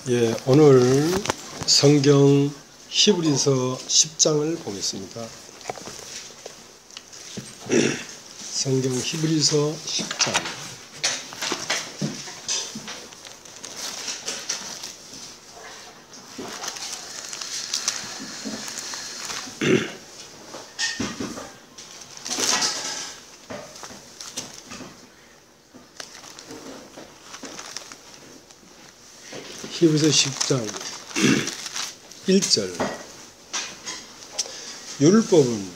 예, 오늘 성경 히브리서 10장을 보겠습니다. 성경 히브리서 10장. 히브리서 10장 1절. 율법은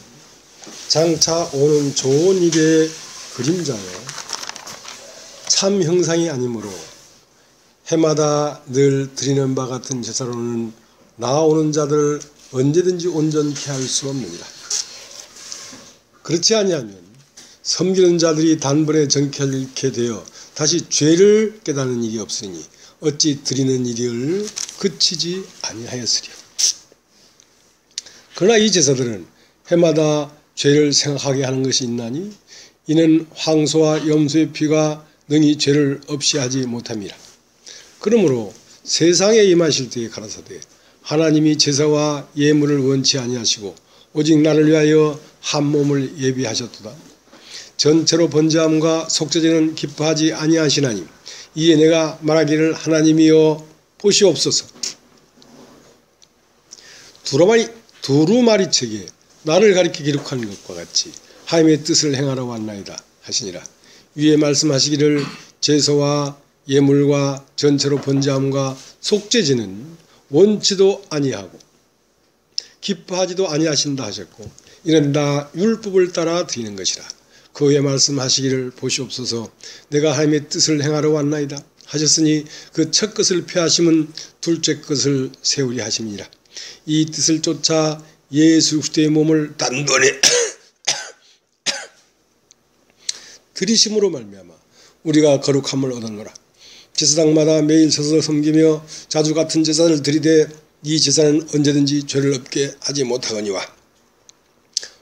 장차 오는 좋은 일의 그림자요 참 형상이 아니므로 해마다 늘 드리는 바 같은 제사로는 나아오는 자들을 언제든지 온전케 할 수 없느니라. 그렇지 아니하면 섬기는 자들이 단번에 정결케 되어 다시 죄를 깨닫는 일이 없으니 어찌 드리는 일을 그치지 아니하였으리요. 그러나 이 제사들은 해마다 죄를 생각하게 하는 것이 있나니 이는 황소와 염소의 피가 능히 죄를 없이 하지 못함이라. 그러므로 세상에 임하실 때에 가라사대 하나님이 제사와 예물을 원치 아니하시고 오직 나를 위하여 한 몸을 예비하셨도다. 전체로 번제함과 속죄제는 기뻐하지 아니하시나니 이에 내가 말하기를 하나님이여 보시옵소서. 두루마리 책에 나를 가리켜 기록한 것과 같이 하나님의 뜻을 행하러 왔나이다 하시니라. 위에 말씀하시기를 제사와 예물과 전체로 번제함과 속죄제는 원치도 아니하고 기뻐하지도 아니하신다 하셨고 이는 다 율법을 따라 드리는 것이라. 그 후에 말씀하시기를 보시옵소서. 내가 하나님의 뜻을 행하러 왔나이다 하셨으니 그 첫 것을 폐하심은 둘째 것을 세우리 하심이니라. 이 뜻을 쫓아 예수 그리스도의 몸을 단번에 들이심으로 말미암아 우리가 거룩함을 얻었노라. 제사장마다 매일 서서 섬기며 자주 같은 제사를 드리되 이 제사는 언제든지 죄를 없게 하지 못하거니와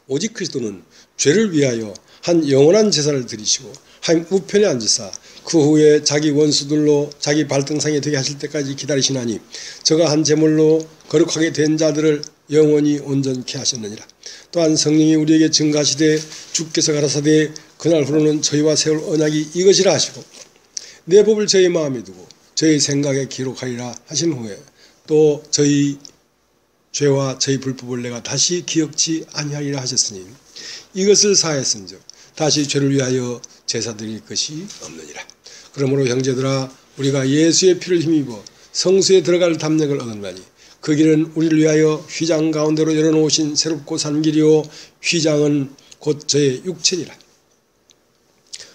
오직 그리스도는 죄를 위하여 한 영원한 제사를 드리시고 하나님 우편에 앉으사 그 후에 자기 원수들로 자기 발등상에 되게 하실 때까지 기다리시나니 저가 한 제물로 거룩하게 된 자들을 영원히 온전케 하셨느니라. 또한 성령이 우리에게 증가하시되 주께서 가라사대 그날 후로는 저희와 세울 언약이 이것이라 하시고 내 법을 저희 마음에 두고 저희 생각에 기록하리라 하신 후에 또 저희 죄와 저희 불법을 내가 다시 기억지 아니하리라 하셨으니 이것을 사했은즉 다시 죄를 위하여 제사 드릴 것이 없느니라. 그러므로 형제들아 우리가 예수의 피를 힘입어 성수에 들어갈 담력을 얻었나니 그 길은 우리를 위하여 휘장 가운데로 열어놓으신 새롭고 산 길이요 휘장은 곧 저의 육체니라.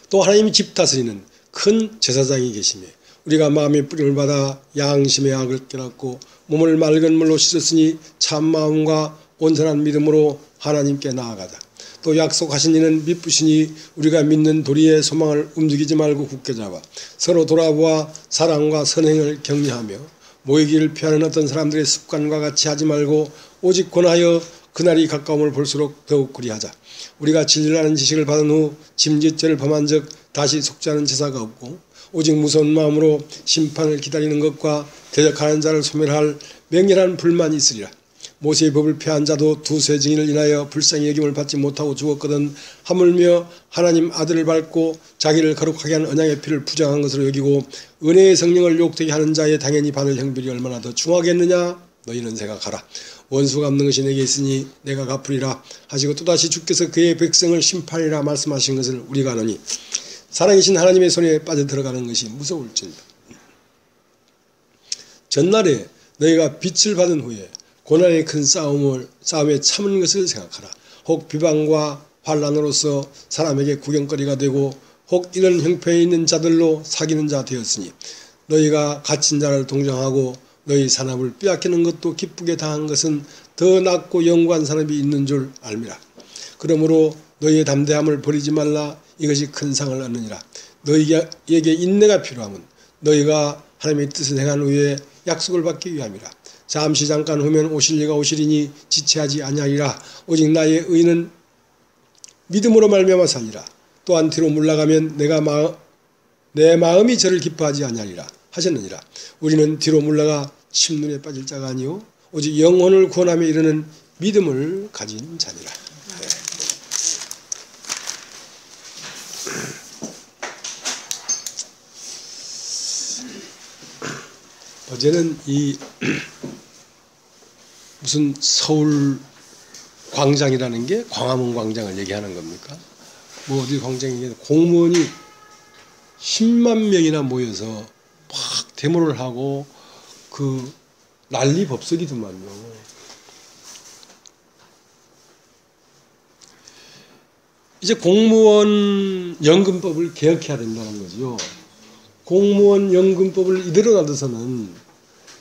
또 하나님이 집 다스리는 큰 제사장이 계시며 우리가 마음의 뿌림을 받아 양심의 악을 깨닫고 몸을 맑은 물로 씻었으니 참 마음과 온전한 믿음으로 하나님께 나아가자. 또 약속하신 이는 미쁘시니 우리가 믿는 도리의 소망을 움직이지 말고 굳게 잡아 서로 돌아보아 사랑과 선행을 격려하며 모이기를 피하는 어떤 사람들의 습관과 같이 하지 말고 오직 권하여 그날이 가까움을 볼수록 더욱 그리하자. 우리가 진리라는 지식을 받은 후 짐짓죄를 범한 적 다시 속죄하는 제사가 없고 오직 무서운 마음으로 심판을 기다리는 것과 대적하는 자를 소멸할 맹렬한 불만이 있으리라. 모세의 법을 폐한 자도 두세 증인을 인하여 불쌍히 여김을 받지 못하고 죽었거든 하물며 하나님 아들을 밟고 자기를 거룩하게 한 언약의 피를 부정한 것으로 여기고 은혜의 성령을 욕되게 하는 자의 당연히 받을 형벌이 얼마나 더 중하겠느냐. 너희는 생각하라. 원수가 갚는 것이 내게 있으니 내가 갚으리라 하시고 또다시 주께서 그의 백성을 심판이라 말씀하신 것을 우리가 아노니 살아계신 하나님의 손에 빠져들어가는 것이 무서울지니라. 전날에 너희가 빛을 받은 후에 고난의 큰 싸움에 참은 것을 생각하라. 혹 비방과 환난으로서 사람에게 구경거리가 되고 혹 이런 형편에 있는 자들로 사귀는 자 되었으니 너희가 갇힌 자를 동정하고 너희 산업을 빼앗기는 것도 기쁘게 당한 것은 더 낫고 영구한 산업이 있는 줄 알미라. 그러므로 너희의 담대함을 버리지 말라. 이것이 큰 상을 얻느니라. 너희에게 인내가 필요함은 너희가 하나님의 뜻을 행한 후에 약속을 받기 위함이라. 잠시 잠깐 후면 오실 이가 오시리니 지체하지 아니하리라. 오직 나의 의는 믿음으로 말미암아 살리라. 또한 뒤로 물러가면 내 마음이 저를 기뻐하지 아니하리라. 하셨느니라. 우리는 뒤로 물러가 침눈에 빠질 자가 아니요 오직 영혼을 구원함에 이르는 믿음을 가진 자니라. 네. 어제는 이 무슨 서울 광장이라는 게 광화문 광장을 얘기하는 겁니까? 뭐 어디 광장이게 공무원이 10만 명이나 모여서 막 데모를 하고 그 난리 법석이더만요. 이제 공무원 연금법을 개혁해야 된다는 거죠. 공무원 연금법을 이대로 놔둬서는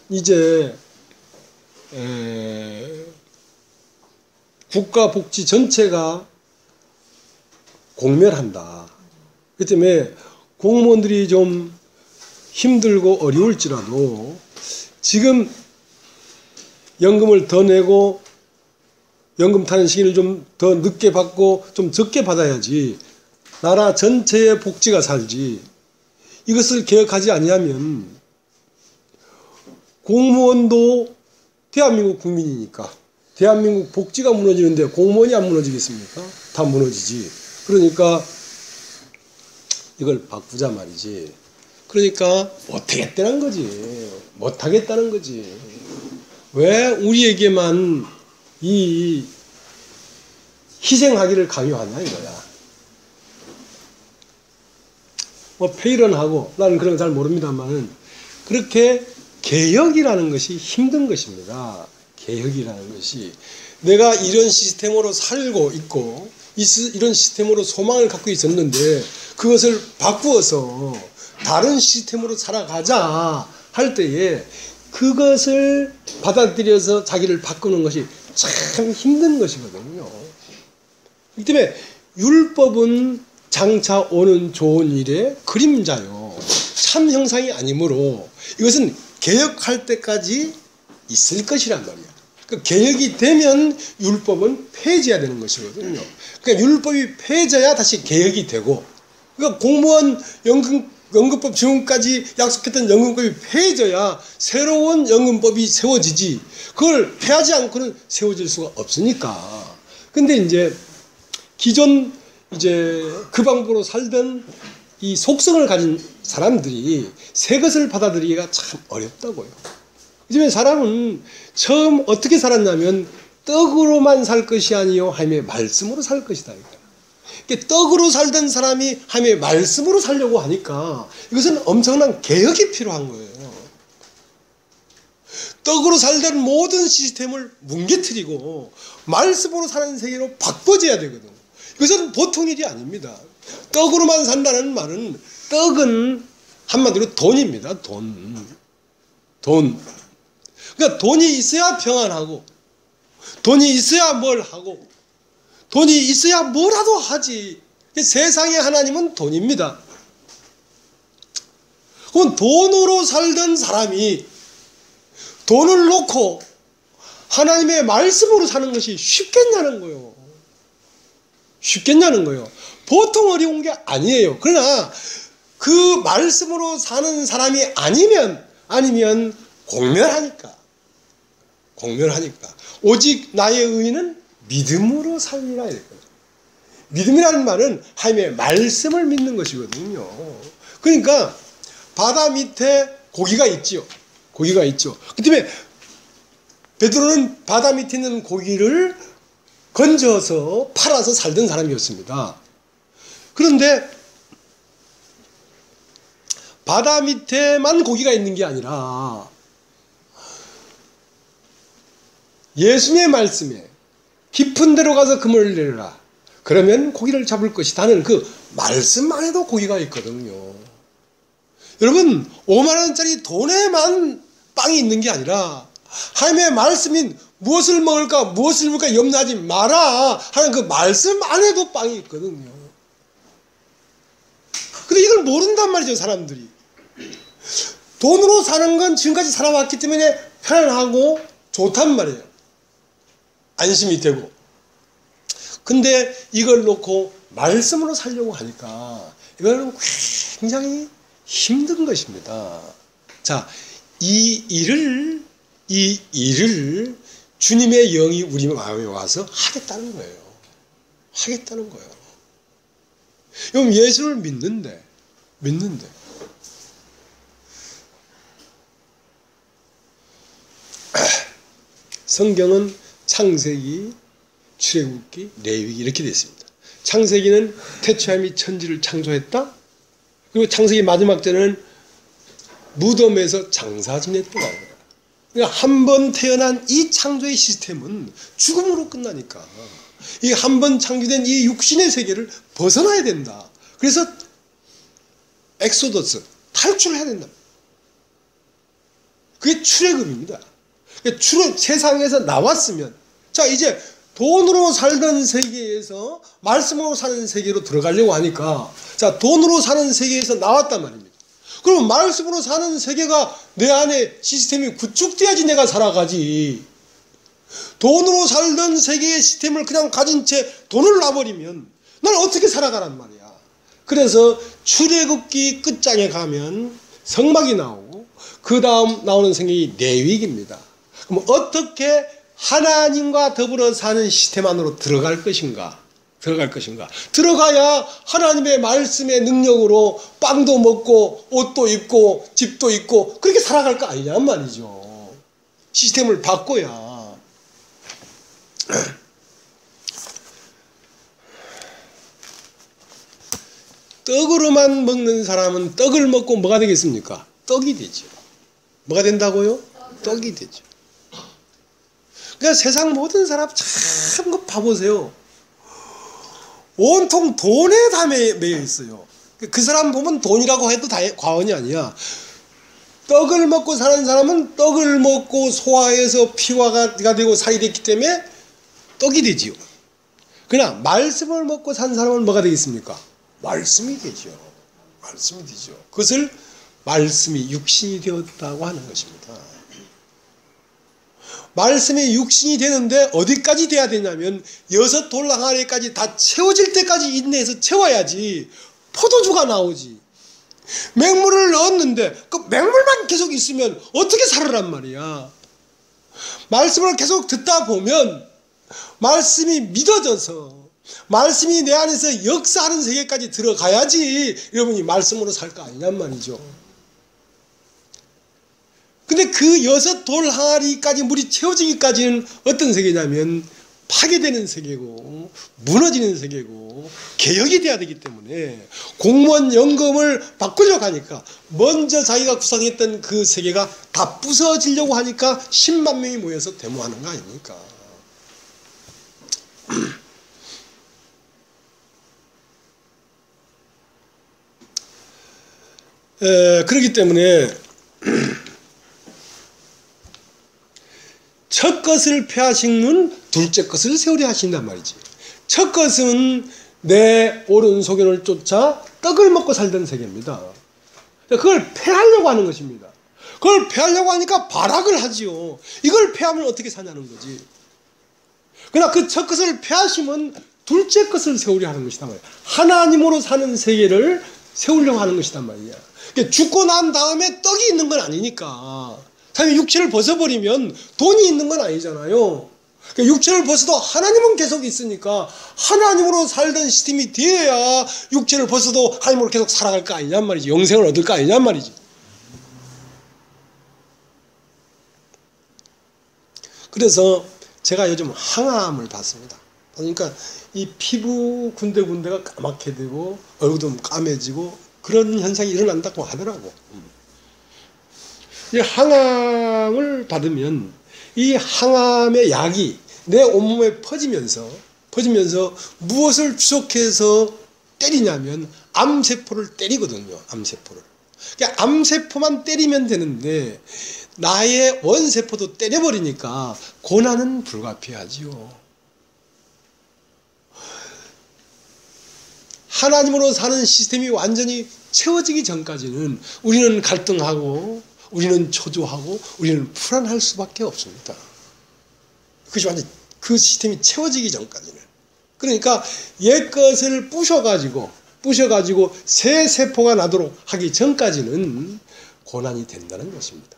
이제 국가 복지 전체가 공멸한다. 그 때문에 공무원들이 좀 힘들고 어려울지라도 지금 연금을 더 내고 연금 타는 시기를 좀 더 늦게 받고 좀 적게 받아야지 나라 전체의 복지가 살지. 이것을 개혁하지 아니하면 공무원도 대한민국 국민이니까 대한민국 복지가 무너지는데 공무원이 안 무너지겠습니까? 다 무너지지. 그러니까 이걸 바꾸자 말이지. 그러니까 못하겠다는 거지. 못하겠다는 거지. 왜 우리에게만 이 희생하기를 강요하냐 이거야. 뭐 페이런하고 나는 그런 거 잘 모릅니다만 그렇게 개혁이라는 것이 힘든 것입니다. 개혁이라는 것이 내가 이런 시스템으로 살고 있고 이런 시스템으로 소망을 갖고 있었는데 그것을 바꾸어서 다른 시스템으로 살아가자 할 때에 그것을 받아들여서 자기를 바꾸는 것이 참 힘든 것이거든요. 그렇기 때문에 율법은 장차 오는 좋은 일의 그림자요. 참 형상이 아니므로 이것은 개혁할 때까지 있을 것이란 말이야. 그러니까 개혁이 되면 율법은 폐지해야 되는 것이거든요. 그러니까 율법이 폐져야 다시 개혁이 되고 그러니까 공무원 연금법 지금까지 약속했던 연금법이 폐져야 새로운 연금법이 세워지지 그걸 폐하지 않고는 세워질 수가 없으니까. 근데 이제 기존 이제 그 방법으로 살던 이 속성을 가진 사람들이 새 것을 받아들이기가 참 어렵다고요. 요즘에 사람은 처음 어떻게 살았냐면 떡으로만 살 것이 아니요 하나님의 말씀으로 살 것이다. 떡으로 살던 사람이 하나님의 말씀으로 살려고 하니까 이것은 엄청난 개혁이 필요한 거예요. 떡으로 살던 모든 시스템을 뭉개뜨리고 말씀으로 사는 세계로 바꿔줘야 되거든. 이것은 보통 일이 아닙니다. 떡으로만 산다는 말은 떡은 한마디로 돈입니다. 돈. 그러니까 돈이 있어야 평안하고 돈이 있어야 뭘 하고 돈이 있어야 뭐라도 하지. 세상의 하나님은 돈입니다. 그럼 돈으로 살던 사람이 돈을 놓고 하나님의 말씀으로 사는 것이 쉽겠냐는 거예요. 쉽겠냐는 거예요. 보통 어려운 게 아니에요. 그러나 그 말씀으로 사는 사람이 아니면 공멸하니까. 오직 나의 의는 믿음으로 살리라 이랬거든요. 믿음이라는 말은 하나님의 말씀을 믿는 것이거든요. 그러니까 바다 밑에 고기가 있죠. 그 때문에 베드로는 바다 밑에 있는 고기를 건져서 팔아서 살던 사람이었습니다. 그런데 바다 밑에만 고기가 있는 게 아니라 예수님의 말씀에 깊은 데로 가서 그물을 내려라. 그러면 고기를 잡을 것이다 하는 그 말씀 안에도 고기가 있거든요. 여러분 5만 원짜리 돈에만 빵이 있는 게 아니라 하나님의 말씀인 무엇을 먹을까 무엇을 입을까 염려하지 마라 하는 그 말씀 안에도 빵이 있거든요. 근데 이걸 모른단 말이죠. 사람들이. 돈으로 사는 건 지금까지 살아왔기 때문에 편안하고 좋단 말이에요. 안심이 되고. 근데 이걸 놓고 말씀으로 살려고 하니까 이거는 굉장히 힘든 것입니다. 자, 이 일을 주님의 영이 우리 마음에 와서 하겠다는 거예요. 하겠다는 거예요. 그럼 예수를 믿는데 성경은 창세기, 출애굽기, 레위기 이렇게 되어 있습니다. 창세기는 태초함이 천지를 창조했다. 그리고 창세기 마지막 절에는 무덤에서 장사 지냈다. 그러니까 한 번 태어난 이 창조의 시스템은 죽음으로 끝나니까 이 한 번 창조된 이 육신의 세계를 벗어나야 된다. 그래서 엑소더스, 탈출해야 된다. 그게 출애굽입니다. 세상에서 나왔으면, 자, 이제 돈으로 살던 세계에서 말씀으로 사는 세계로 들어가려고 하니까, 자, 돈으로 사는 세계에서 나왔단 말입니다. 그럼 말씀으로 사는 세계가 내 안에 시스템이 구축돼야지 내가 살아가지. 돈으로 살던 세계의 시스템을 그냥 가진 채 돈을 놔버리면 난 어떻게 살아가란 말이야. 그래서 출애굽기 끝장에 가면 성막이 나오고 그 다음 나오는 성경이 레위기입니다. 그럼 어떻게 하나님과 더불어 사는 시스템 안으로 들어갈 것인가? 들어가야 하나님의 말씀의 능력으로 빵도 먹고 옷도 입고 집도 있고 그렇게 살아갈 거 아니냐 말이죠. 시스템을 바꿔야. 떡으로만 먹는 사람은 떡을 먹고 뭐가 되겠습니까? 떡이 되죠. 뭐가 된다고요? 떡이 되죠. 그러니까 세상 모든 사람 참 봐보세요. 온통 돈에 다 매여 있어요. 그 사람 보면 돈이라고 해도 과언이 아니야. 떡을 먹고 사는 사람은 떡을 먹고 소화해서 피화가 되고 살이 됐기 때문에 떡이 되지요. 그러나 말씀을 먹고 산 사람은 뭐가 되겠습니까? 말씀이 되죠. 말씀이 되죠. 그것을 말씀이 육신이 되었다고 하는 것입니다. 말씀이 육신이 되는데 어디까지 돼야 되냐면 6 돌항아리까지 다 채워질 때까지 인내해서 채워야지 포도주가 나오지. 맹물을 넣었는데 그 맹물만 계속 있으면 어떻게 살으란 말이야. 말씀을 계속 듣다 보면 말씀이 믿어져서 말씀이 내 안에서 역사하는 세계까지 들어가야지 여러분이 말씀으로 살 거 아니냔 말이죠. 근데 그 6 돌항아리까지 물이 채워지기까지는 어떤 세계냐면 파괴되는 세계고 무너지는 세계고 개혁이 돼야 되기 때문에 공무원 연금을 바꾸려고 하니까 먼저 자기가 구상했던 그 세계가 다 부서지려고 하니까 10만 명이 모여서 데모하는 거 아닙니까? 그렇기 때문에 첫 것을 폐하신 분 둘째 것을 세우려 하신단 말이지. 첫 것은 내 오른소견을 쫓아 떡을 먹고 살던 세계입니다. 그걸 폐하려고 하는 것입니다. 그걸 폐하려고 하니까 발악을 하지요. 이걸 폐하면 어떻게 사냐는 거지. 그러나 그 첫 것을 폐하시면 둘째 것을 세우려 하는 것이단 말이야. 하나님으로 사는 세계를 세우려고 하는 것이단 말이야. 죽고 난 다음에 떡이 있는 건 아니니까. 사실 육체를 벗어버리면 돈이 있는 건 아니잖아요. 육체를 벗어도 하나님은 계속 있으니까 하나님으로 살던 시스템이 되어야 육체를 벗어도 하나님으로 계속 살아갈 거 아니냔 말이지. 영생을 얻을 거 아니냔 말이지. 그래서 제가 요즘 항암을 받습니다. 그러니까 이 피부 군데군데가 까맣게 되고 얼굴도 까매지고 그런 현상이 일어난다고 하더라고. 이 항암을 받으면 이 항암의 약이 내 온몸에 퍼지면서 무엇을 추적해서 때리냐면 암세포를 때리거든요. 암세포를. 그러니까 암세포만 때리면 되는데 나의 원세포도 때려버리니까 고난은 불가피하지요. 하나님으로 사는 시스템이 완전히 채워지기 전까지는 우리는 갈등하고 우리는 초조하고 우리는 불안할 수밖에 없습니다. 그것이 완전 그 시스템이 채워지기 전까지는. 그러니까 옛 것을 부셔가지고 새 세포가 나도록 하기 전까지는 고난이 된다는 것입니다.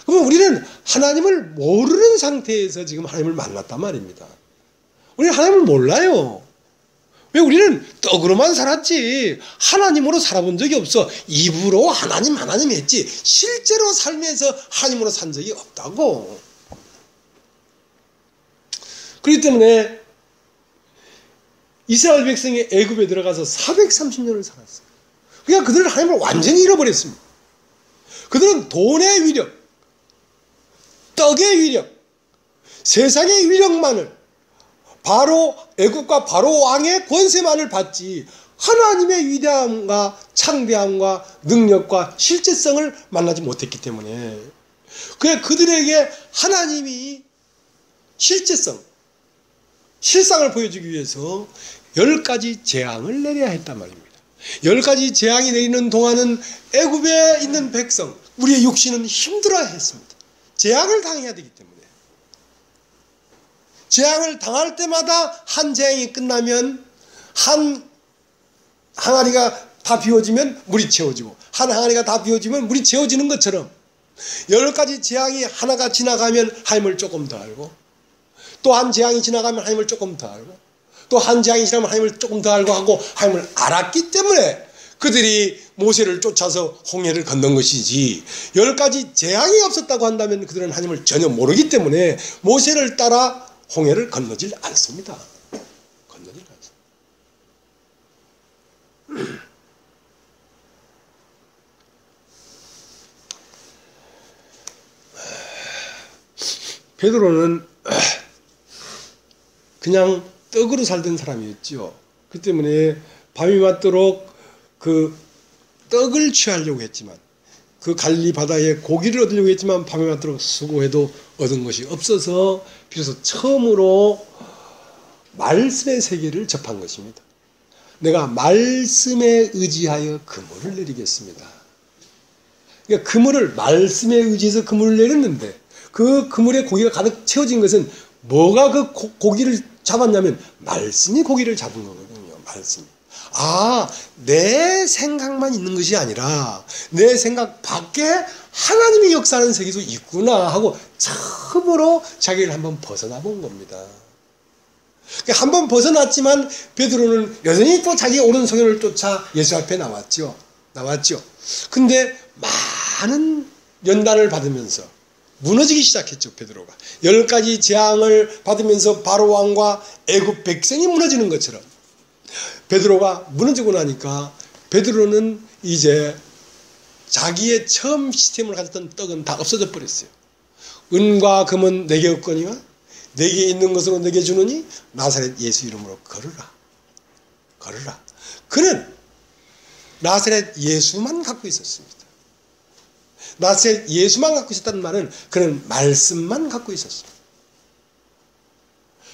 그러면 우리는 하나님을 모르는 상태에서 지금 하나님을 만났단 말입니다. 우리는 하나님을 몰라요. 왜? 우리는 떡으로만 살았지 하나님으로 살아본 적이 없어. 입으로 하나님 하나님 했지 실제로 삶에서 하나님으로 산 적이 없다고. 그렇기 때문에 이스라엘 백성이 애굽에 들어가서 430년을 살았어요. 그러니까 그들은 하나님을 완전히 잃어버렸습니다. 그들은 돈의 위력, 떡의 위력, 세상의 위력만을, 바로 애국과 바로 왕의 권세만을 받지 하나님의 위대함과 창대함과 능력과 실제성을 만나지 못했기 때문에 그들에게 하나님이 실제성, 실상을 보여주기 위해서 10가지 재앙을 내려야 했단 말입니다. 10가지 재앙이 내리는 동안은 애굽에 있는 백성, 우리의 육신은 힘들어야 했습니다. 재앙을 당해야 되기 때문에. 재앙을 당할 때마다 한 재앙이 끝나면 한 항아리가 다 비워지면 물이 채워지고 한 항아리가 다 비워지면 물이 채워지는 것처럼 10가지 재앙이 하나가 지나가면 하나님을 조금 더 알고 또 한 재앙이 지나가면 하나님을 조금 더 알고 또 한 재앙이 지나면 하나님을 조금 더 알고 하고 하나님을 알았기 때문에 그들이 모세를 쫓아서 홍해를 건넌 것이지 10가지 재앙이 없었다고 한다면 그들은 하나님을 전혀 모르기 때문에 모세를 따라 홍해를 건너질 않습니다. 건너질 않습니다. 베드로는 그냥 떡으로 살던 사람이었죠. 그 때문에 밤이 맞도록 그 떡을 취하려고 했지만 그 갈릴리 바다에 고기를 얻으려고 했지만 밤이 맞도록 수고해도 얻은 것이 없어서 비로소 처음으로 말씀의 세계를 접한 것입니다. 내가 말씀에 의지하여 그물을 내리겠습니다. 그러니까 그물을 말씀에 의지해서 그물을 내렸는데 그 그물에 고기가 가득 채워진 것은 뭐가 그 고기를 잡았냐면 말씀이 고기를 잡은 거거든요. 말씀이. 아, 내 생각만 있는 것이 아니라 내 생각 밖에 하나님이 역사하는 세계도 있구나 하고 처음으로 자기를 한번 벗어나 본 겁니다. 한번 벗어났지만 베드로는 여전히 또 자기 오른손을 쫓아 예수 앞에 나왔죠. 근데 많은 연단을 받으면서 무너지기 시작했죠. 베드로가 10가지 재앙을 받으면서 바로 왕과 애굽 백성이 무너지는 것처럼 베드로가 무너지고 나니까 베드로는 이제 자기의 처음 시스템을 가졌던 떡은 다 없어져 버렸어요. 은과 금은 내게 없거니와 내게 있는 것으로 내게 주느니 나사렛 예수 이름으로 걸으라. 그는 나사렛 예수만 갖고 있었습니다. 나사렛 예수만 갖고 있었다는 말은 그는 말씀만 갖고 있었습니다.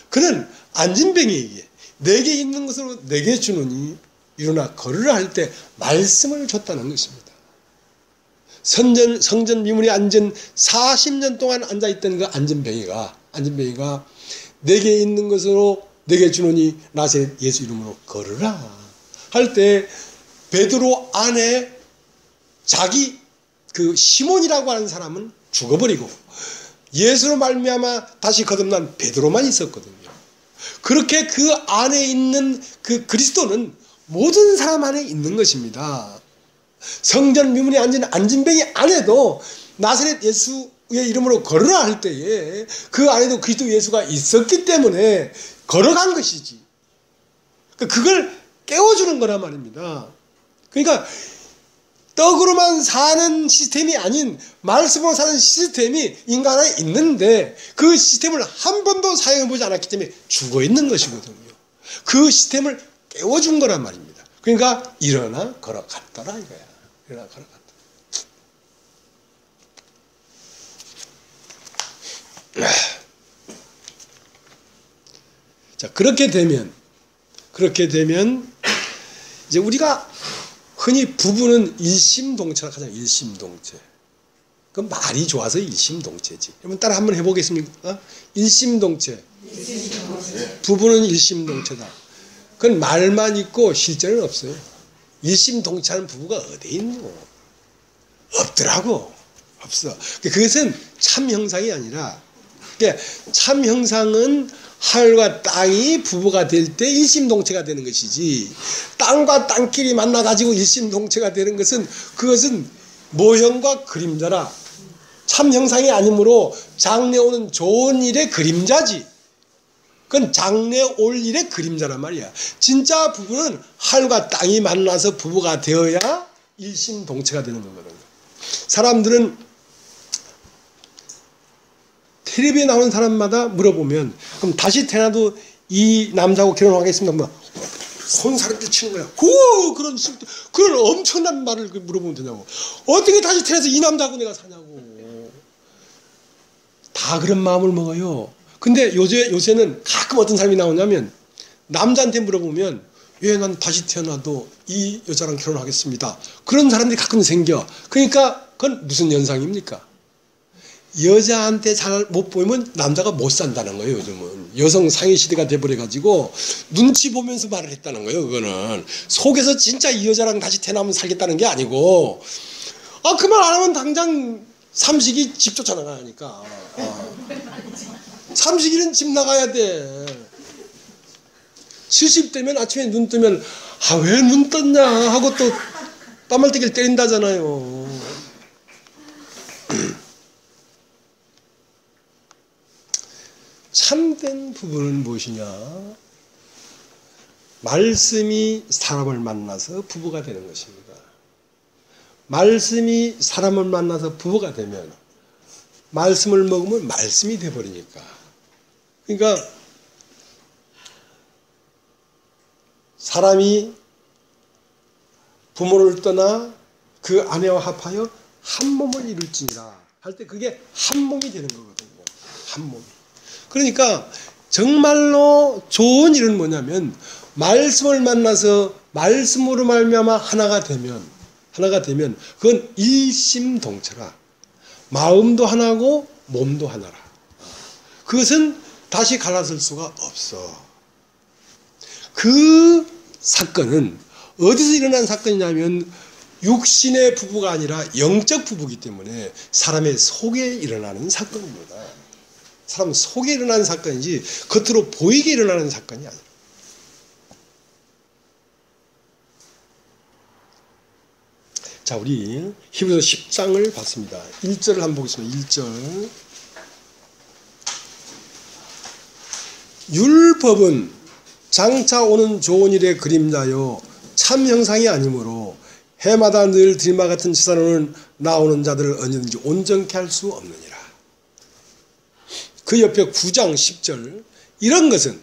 그는 안진뱅이에게 내게 있는 것으로 내게 주느니 일어나 걸으라 할 때 말씀을 줬다는 것입니다. 성전 미문에 앉은 40년 동안 앉아있던 그 안진뱅이가 내게 있는 것으로 내게 주느니 나사렛 예수 이름으로 걸으라 할 때 베드로 안에 자기 그 시몬이라고 하는 사람은 죽어버리고 예수로 말미암아 다시 거듭난 베드로만 있었거든요. 그렇게 그 안에 있는 그 그리스도는 모든 사람 안에 있는 것입니다. 성전 미문에 앉은 안진뱅이 안에도 나사렛 예수의 이름으로 걸으라 할 때에 그 안에도 그리스도 예수가 있었기 때문에 걸어간 것이지. 그걸 깨워주는 거란 말입니다. 그러니까 떡으로만 사는 시스템이 아닌 말씀으로 사는 시스템이 인간 안에 있는데 그 시스템을 한 번도 사용해보지 않았기 때문에 죽어있는 것이거든요. 그 시스템을 깨워준 거란 말입니다. 그러니까 일어나 걸어갔더라 이거야. 일어나 걸어갔다. 자, 그렇게 되면 이제 우리가 흔히 부부는 일심동체라고 하잖아요. 일심동체. 그건 말이 좋아서 일심동체지. 여러분 따라 한번 해보겠습니까? 일심동체. 부부는 일심동체다. 그건 말만 있고 실제는 없어요. 일심동체하는 부부가 어디 있노? 없더라고. 없어. 그것은 참 형상이 아니라, 그러니까 참 형상은 하늘과 땅이 부부가 될 때 일심동체가 되는 것이지, 땅과 땅끼리 만나가지고 일심동체가 되는 것은, 그것은 모형과 그림자라. 참 형상이 아니므로 장래 오는 좋은 일의 그림자지. 그건 장래 올 일의 그림자란 말이야. 진짜 부부는 하늘과 땅이 만나서 부부가 되어야 일심동체가 되는 거거든요. 사람들은 텔레비에 나오는 사람마다 물어보면, 그럼 다시 태어나도 이 남자하고 결혼하겠습니다. 뭐 손 사람들 치는 거야. 그런 엄청난 말을 물어보면 되냐고. 어떻게 다시 태어나서 이 남자하고 내가 사냐고. 다 그런 마음을 먹어요. 근데 요새는 가끔 어떤 사람이 나오냐면, 남자한테 물어보면 왜 난 다시 태어나도 이 여자랑 결혼하겠습니다. 그런 사람들이 가끔 생겨. 그러니까 그건 무슨 현상입니까? 여자한테 잘 못 보이면 남자가 못 산다는 거예요. 요즘은 여성 상위 시대가 돼버려가지고 눈치 보면서 말을 했다는 거예요. 그거는 속에서 진짜 이 여자랑 다시 태어나면 살겠다는 게 아니고, 그 말 안 하면 당장 삼식이 집 쫓아나가니까. 삼식이는 집 나가야 돼. 70대면 아침에 눈 뜨면 왜 눈 떴냐 하고 또 뺨알때기를 때린다잖아요. 참된 부부는 무엇이냐? 말씀이 사람을 만나서 부부가 되는 것입니다. 말씀이 사람을 만나서 부부가 되면 말씀을 먹으면 말씀이 돼버리니까. 그러니까 사람이 부모를 떠나 그 아내와 합하여 한 몸을 이룰지니라 할 때 그게 한 몸이 되는 거거든요. 한 몸. 그러니까 정말로 좋은 일은 뭐냐면, 말씀을 만나서 말씀으로 말미암아 하나가 되면 그건 일심동체라. 마음도 하나고 몸도 하나라. 그것은 다시 갈라설 수가 없어. 그 사건은 어디서 일어난 사건이냐면 육신의 부부가 아니라 영적 부부이기 때문에 사람의 속에 일어나는 사건입니다. 사람 속에 일어나는 사건이지 겉으로 보이게 일어나는 사건이 아니에요. 자, 우리 히브리서 10장을 봤습니다. 1절을 한번 보겠습니다. 1절. 율법은 장차 오는 좋은 일의 그림자요 참 형상이 아니므로 해마다 늘 들마 같은 제사로는 나오는 자들을 언제든지 온전케 할 수 없느니라. 그 옆에 9장 10절. 이런 것은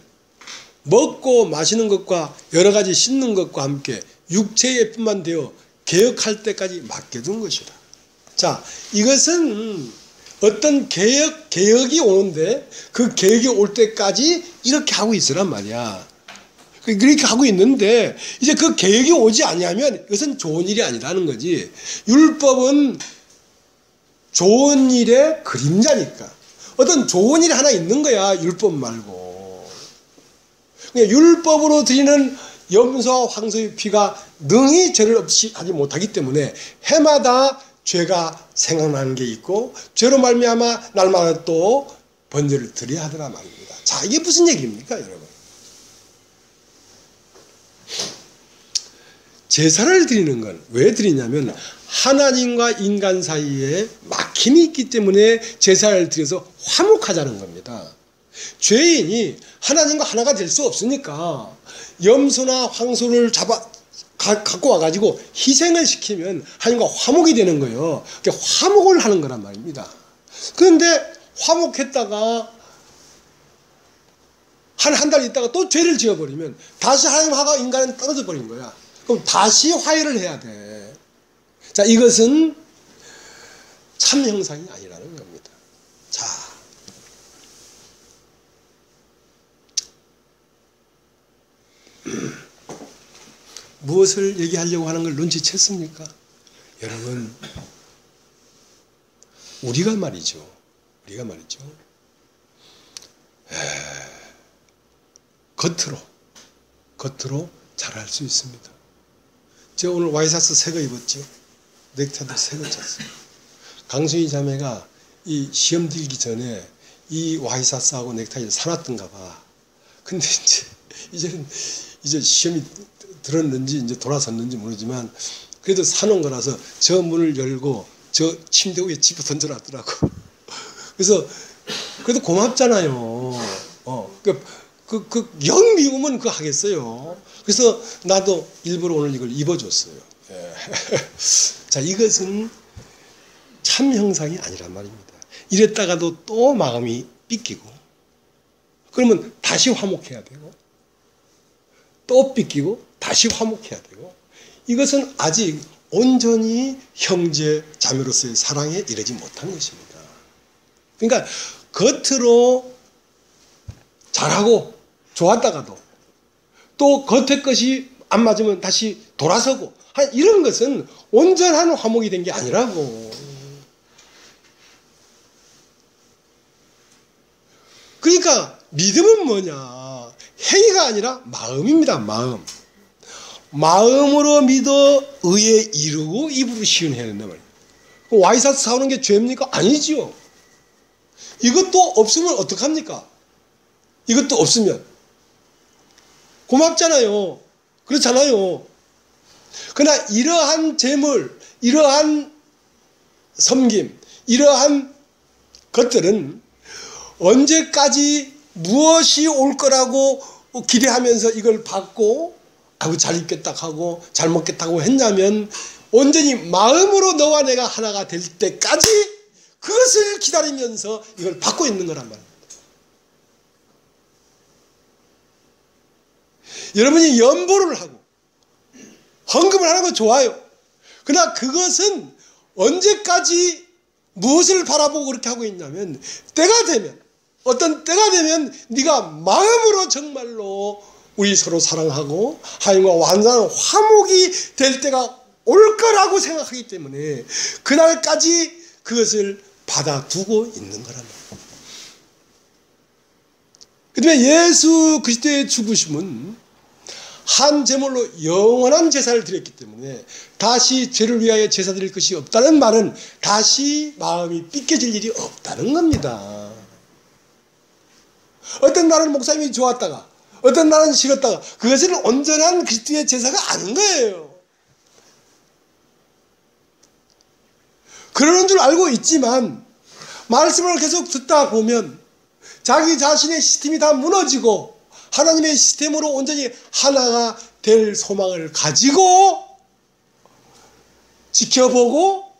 먹고 마시는 것과 여러 가지 씻는 것과 함께 육체의 뿐만 되어 개혁할 때까지 맡겨둔 것이다. 자, 이것은 어떤 개혁이 오는데 그 개혁이 올 때까지 이렇게 하고 있으란 말이야. 그렇게 하고 있는데 이제 그 개혁이 오지 않으면 이것은 좋은 일이 아니라는 거지. 율법은 좋은 일의 그림자니까. 어떤 좋은 일이 하나 있는 거야, 율법 말고. 그러니까 율법으로 드리는 염소와 황소의 피가 능히 죄를 없이 하지 못하기 때문에 해마다 죄가 생각나는 게 있고 죄로 말미암아 날마다 또 번제를 드려야 하더라 말입니다. 자, 이게 무슨 얘기입니까, 여러분? 제사를 드리는 건 왜 드리냐면 하나님과 인간 사이에 막힘이 있기 때문에 제사를 드려서 화목하자는 겁니다. 죄인이 하나님과 하나가 될 수 없으니까 염소나 황소를 갖고 와가지고 희생을 시키면 하나님과 화목이 되는 거예요. 그러니까 화목을 하는 거란 말입니다. 그런데 화목했다가 한 달 있다가 또 죄를 지어버리면 다시 하나님과 인간은 떨어져 버린 거야. 그럼 다시 화해를 해야 돼. 자, 이것은 참 형상이 아니라는 겁니다. 자, 무엇을 얘기하려고 하는 걸 눈치챘습니까? 여러분, 우리가 말이죠. 겉으로 잘할 수 있습니다. 제가 오늘 와이셔츠 새 거 입었죠. 넥타이도 새거 찼어요. 강수희 자매가 이 시험 들기 전에 이 와이사스하고 넥타이를 사놨던가 봐. 근데 이제 시험이 들었는지 이제 돌아섰는지 모르지만 그래도 사놓은 거라서 저 문을 열고 저 침대 위에 집어 던져놨더라고. 그래서 그래도 고맙잖아요. 영 미우면 그거 하겠어요. 그래서 나도 일부러 오늘 이걸 입어줬어요. 예. 자, 이것은 참 형상이 아니란 말입니다. 이랬다가도 또 마음이 삐끼고, 그러면 다시 화목해야 되고, 또 삐끼고, 다시 화목해야 되고, 이것은 아직 온전히 형제 자매로서의 사랑에 이르지 못한 것입니다. 그러니까 겉으로 잘하고 좋았다가도 또 겉의 것이 안 맞으면 다시 돌아서고 이런 것은 온전한 화목이 된 게 아니라고. 그러니까 믿음은 뭐냐? 행위가 아니라 마음입니다. 마음. 마음으로 믿어 의에 이르고 입으로 시인해야 된단 말이에요. 와이사스 사오는 게 죄입니까? 아니지요. 이것도 없으면 어떡합니까? 이것도 없으면 고맙잖아요. 그렇잖아요. 그러나 이러한 재물, 이러한 섬김, 이러한 것들은 언제까지 무엇이 올 거라고 기대하면서 이걸 받고 아이고 잘 입겠다 하고 잘 먹겠다고 했냐면 온전히 마음으로 너와 내가 하나가 될 때까지 그것을 기다리면서 이걸 받고 있는 거란 말입니다. 여러분이 연보를 하고 헌금을 하는 건 좋아요. 그러나 그것은 언제까지 무엇을 바라보고 그렇게 하고 있냐면 때가 되면, 어떤 때가 되면 네가 마음으로 정말로 우리 서로 사랑하고 하나님과 완전한 화목이 될 때가 올 거라고 생각하기 때문에 그날까지 그것을 받아두고 있는 거란 말이에요. 그다음에 예수 그리스도의 죽으심은 한 제물로 영원한 제사를 드렸기 때문에 다시 죄를 위하여 제사 드릴 것이 없다는 말은 다시 마음이 삐껴질 일이 없다는 겁니다. 어떤 날은 목사님이 좋았다가 어떤 날은 싫었다가 그것은 온전한 그리스도의 제사가 아닌 거예요. 그러는 줄 알고 있지만 말씀을 계속 듣다 보면 자기 자신의 시스템이 다 무너지고 하나님의 시스템으로 온전히 하나가 될 소망을 가지고 지켜보고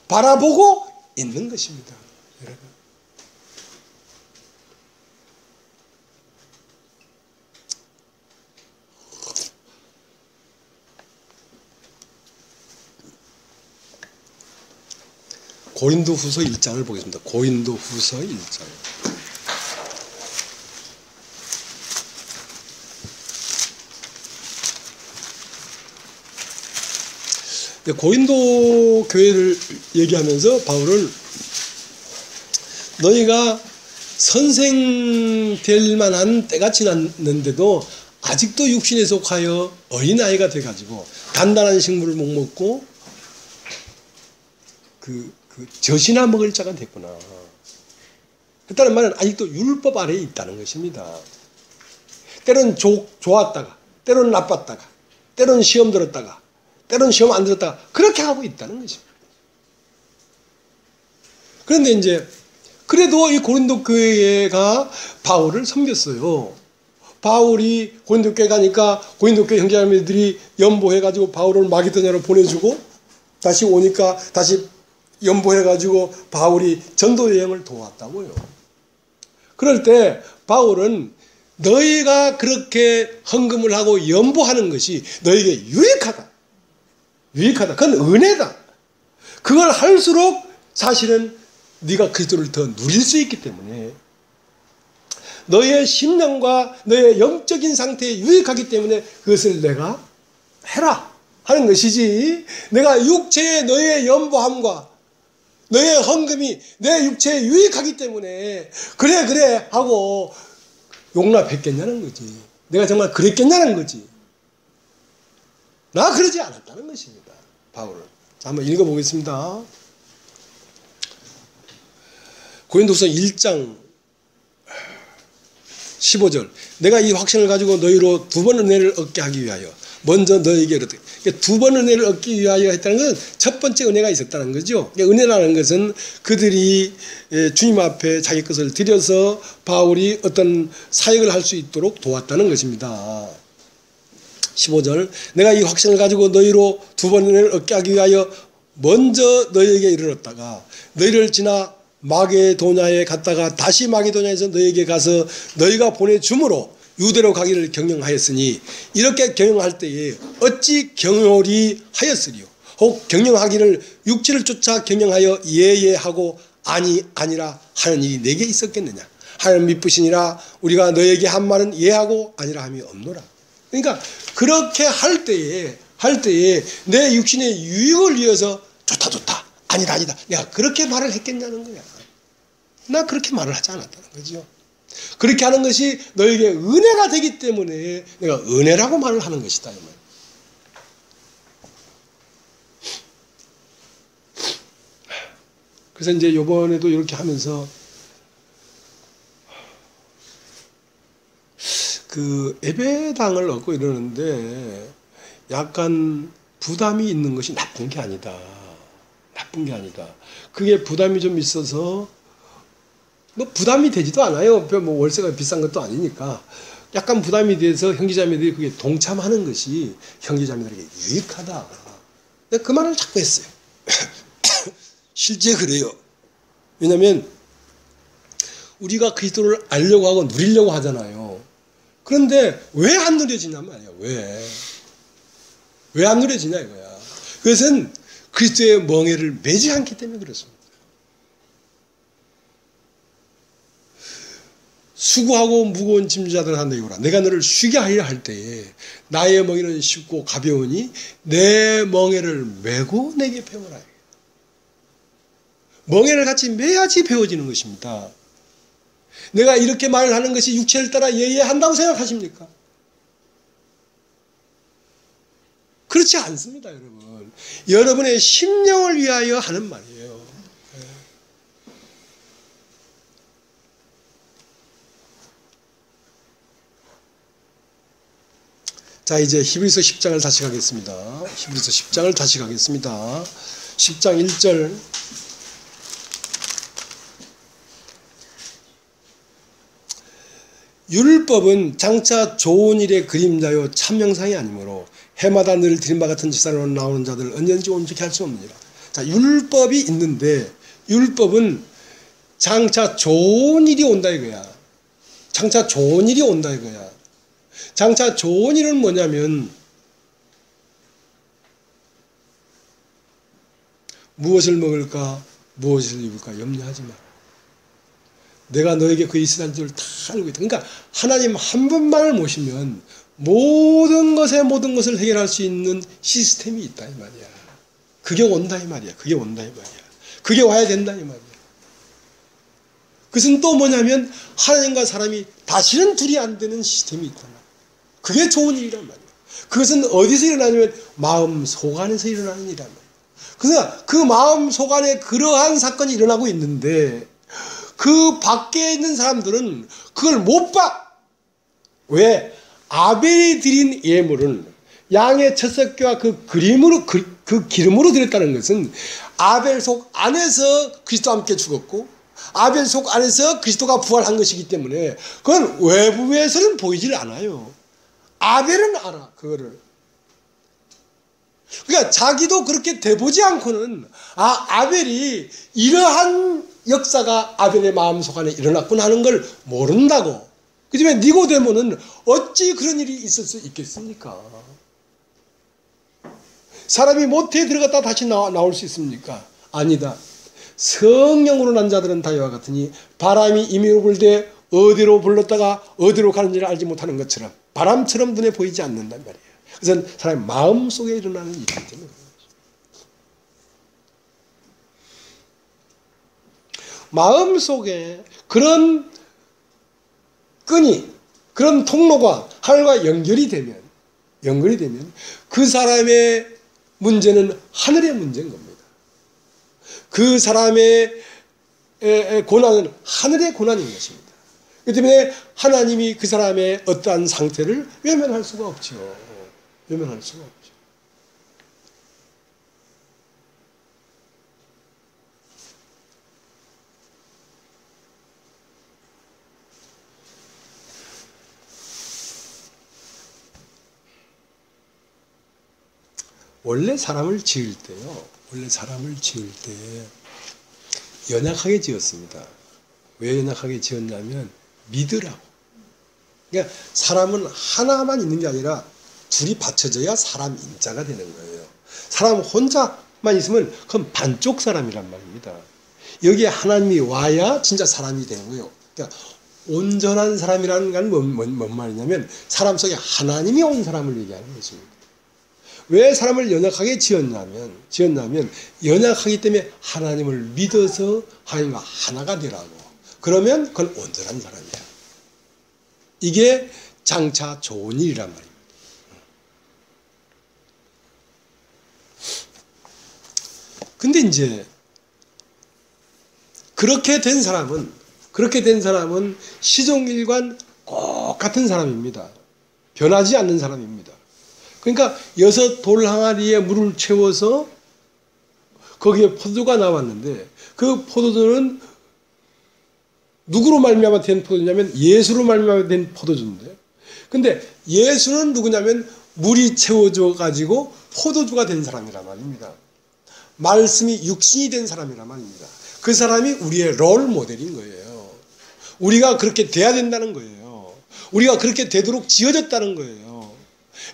바라보고 있는 것입니다. 여러분. 고린도후서 1장을 보겠습니다. 고린도후서 1장. 고린도 교회를 얘기하면서 바울은 너희가 선생 될 만한 때가 지났는데도 아직도 육신에 속하여 어린아이가 돼가지고 단단한 식물을 못 먹고 젖이나 먹을 자가 됐구나. 그렇다는 말은 아직도 율법 아래에 있다는 것입니다. 때론 좋았다가 때론 나빴다가 때론 시험 들었다가 때론 시험 안 들었다가 그렇게 하고 있다는 것입니다. 그런데 이제 그래도 이 고린도 교회가 바울을 섬겼어요. 바울이 고린도 교회 가니까 고린도 교회 형제자매들이 연보해가지고 바울을 마게도냐로 보내주고 다시 오니까 다시 연보해가지고 바울이 전도 여행을 도왔다고요. 그럴 때 바울은 너희가 그렇게 헌금을 하고 연보하는 것이 너희에게 유익하다. 유익하다. 그건 은혜다. 그걸 할수록 사실은 네가 그리스도를 더 누릴 수 있기 때문에 너의 심령과 너의 영적인 상태에 유익하기 때문에 그것을 내가 해라 하는 것이지, 내가 육체의 너의 연보함과 너의 헌금이 내 육체에 유익하기 때문에 그래 하고 용납했겠냐는 거지. 내가 정말 그랬겠냐는 거지. 나 그러지 않았다는 것입니다. 바울은. 한번 읽어보겠습니다. 고린도서 1장 15절. 내가 이 확신을 가지고 너희로 두 번 은혜를 얻게 하기 위하여 먼저 너희에게 이르되. 두 번 은혜를 얻기 위하여 했다는 것은 첫 번째 은혜가 있었다는 거죠. 은혜라는 것은 그들이 주님 앞에 자기 것을 드려서 바울이 어떤 사역을 할 수 있도록 도왔다는 것입니다. 15절. 내가 이 확신을 가지고 너희로 두 번 은혜를 얻게 하기 위하여 먼저 너희에게 이르렀다가 너희를 지나 마게도냐에 갔다가 다시 마게도냐에서 너희에게 가서 너희가 보내줌으로 유대로 가기를 경영하였으니 이렇게 경영할 때에 어찌 경홀히 하였으리요. 혹 경영하기를 육체를 쫓아 경영하여 예예하고 아니라 하는 일이 내게 있었겠느냐. 하나님 미쁘시니라 우리가 너에게 한 말은 예하고 아니라 함이 없노라. 그러니까 그렇게 할 때에 내 육신의 유익을 위해서 좋다 아니다 내가 그렇게 말을 했겠냐는 거야. 나 그렇게 말을 하지 않았다는 거죠. 그렇게 하는 것이 너에게 은혜가 되기 때문에 내가 은혜라고 말을 하는 것이다. 그래서 이제 이번에도 이렇게 하면서 그 예배당을 얻고 이러는데 약간 부담이 있는 것이 나쁜 게 아니다. 그게 부담이 좀 있어서 뭐 부담이 되지도 않아요. 뭐 월세가 비싼 것도 아니니까 약간 부담이 돼서 형제자매들이 그게 동참하는 것이 형제자매들에게 유익하다. 내가 그 말을 자꾸 했어요. 실제 그래요. 왜냐하면 우리가 그리스도를 알려고 하고 누리려고 하잖아요. 그런데 왜 안 누려지냔 말이야. 왜 안 누려지냐 이거야. 그것은 그리스도의 멍에를 매지 않기 때문에 그렇습니다. 수고하고 무거운 짐자들 한다 이거라. 내가 너를 쉬게 하려 할 때에 나의 멍에는 쉽고 가벼우니 내 멍에를 메고 내게 배워라. 멍에를 같이 매야지 배워지는 것입니다. 내가 이렇게 말을 하는 것이 육체를 따라 예예한다고 생각하십니까? 그렇지 않습니다, 여러분. 여러분의 심령을 위하여 하는 말이에요. 자, 이제 히브리서 10장을 다시 가겠습니다. 히브리서 10장을 다시 가겠습니다. 10장 1절. 율법은 장차 좋은 일의 그림자요 참 형상이 아니므로 해마다 늘 드린 바 같은 제사로 나오는 자들 언제든지 온전히 할 수 없느니라. 자, 율법이 있는데 율법은 장차 좋은 일이 온다 이거야. 장차 좋은 일이 온다 이거야. 장차 좋은 일은 뭐냐면 무엇을 먹을까 무엇을 입을까 염려하지 마. 내가 너에게 그 이스라엘 줄을 다 알고 있다. 그러니까 하나님 한 분만을 모시면 모든 것을 해결할 수 있는 시스템이 있다 이 말이야. 그게 온다 이 말이야. 그게 와야 된다 이 말이야. 그것은 또 뭐냐면 하나님과 사람이 다시는 둘이 안 되는 시스템이 있다. 그게 좋은 일이란 말이야. 그것은 어디서 일어나냐면 마음 속 안에서 일어나는 일이란 말이야. 그래서 그 마음 속 안에 그러한 사건이 일어나고 있는데 그 밖에 있는 사람들은 그걸 못 봐. 왜? 아벨이 드린 예물은 양의 첫 새끼와 그 기름으로 드렸다는 것은 아벨 속 안에서 그리스도와 함께 죽었고 아벨 속 안에서 그리스도가 부활한 것이기 때문에 그건 외부에서는 보이질 않아요. 아벨은 알아 그거를. 그러니까 자기도 그렇게 돼보지 않고는 아벨이 이러한 역사가 아벨의 마음속 안에 일어났구나 하는 걸 모른다고. 그지만 니고데모는 어찌 그런 일이 있을 수 있겠습니까? 사람이 모태에 들어갔다 다시 나올 수 있습니까? 아니다. 성령으로 난 자들은 다 이와 같으니 바람이 임의로 불 때 어디로 불렀다가 어디로 가는지를 알지 못하는 것처럼 바람처럼 눈에 보이지 않는단 말이에요. 그것은 사람의 마음속에 일어나는 일이기 때문에 마음속에 그런 끈이 그런 통로가 하늘과 연결이 되면 그 사람의 문제는 하늘의 문제인 겁니다. 그 사람의 고난은 하늘의 고난인 것입니다. 그렇기 때문에 하나님이 그 사람의 어떠한 상태를 외면할 수가 없죠. 외면할 수가 없죠. 원래 사람을 지을 때요. 원래 사람을 지을 때 연약하게 지었습니다. 왜 연약하게 지었냐면 믿으라고. 그러니까 사람은 하나만 있는 게 아니라 둘이 받쳐져야 사람 인자가 되는 거예요. 사람 혼자만 있으면 그건 반쪽 사람이란 말입니다. 여기에 하나님이 와야 진짜 사람이 되는 거예요. 그러니까 온전한 사람이라는 건 뭔 말이냐면 사람 속에 하나님이 온 사람을 얘기하는 것입니다. 왜 사람을 연약하게 지었냐면 연약하기 때문에 하나님을 믿어서 하나님과 하나가 되라고. 그러면 그건 온전한 사람이야. 이게 장차 좋은 일이란 말입니다. 근데 이제 그렇게 된 사람은 시종일관 꼭 같은 사람입니다. 변하지 않는 사람입니다. 그러니까 6 돌 항아리에 물을 채워서 거기에 포도가 나왔는데 그 포도주는 누구로 말미암아 된 포도냐면 예수로 말미암아 된 포도주인데, 근데 예수는 누구냐면 물이 채워져 가지고 포도주가 된 사람이란 말입니다. 말씀이 육신이 된 사람이란 말입니다. 그 사람이 우리의 롤 모델인 거예요. 우리가 그렇게 돼야 된다는 거예요. 우리가 그렇게 되도록 지어졌다는 거예요.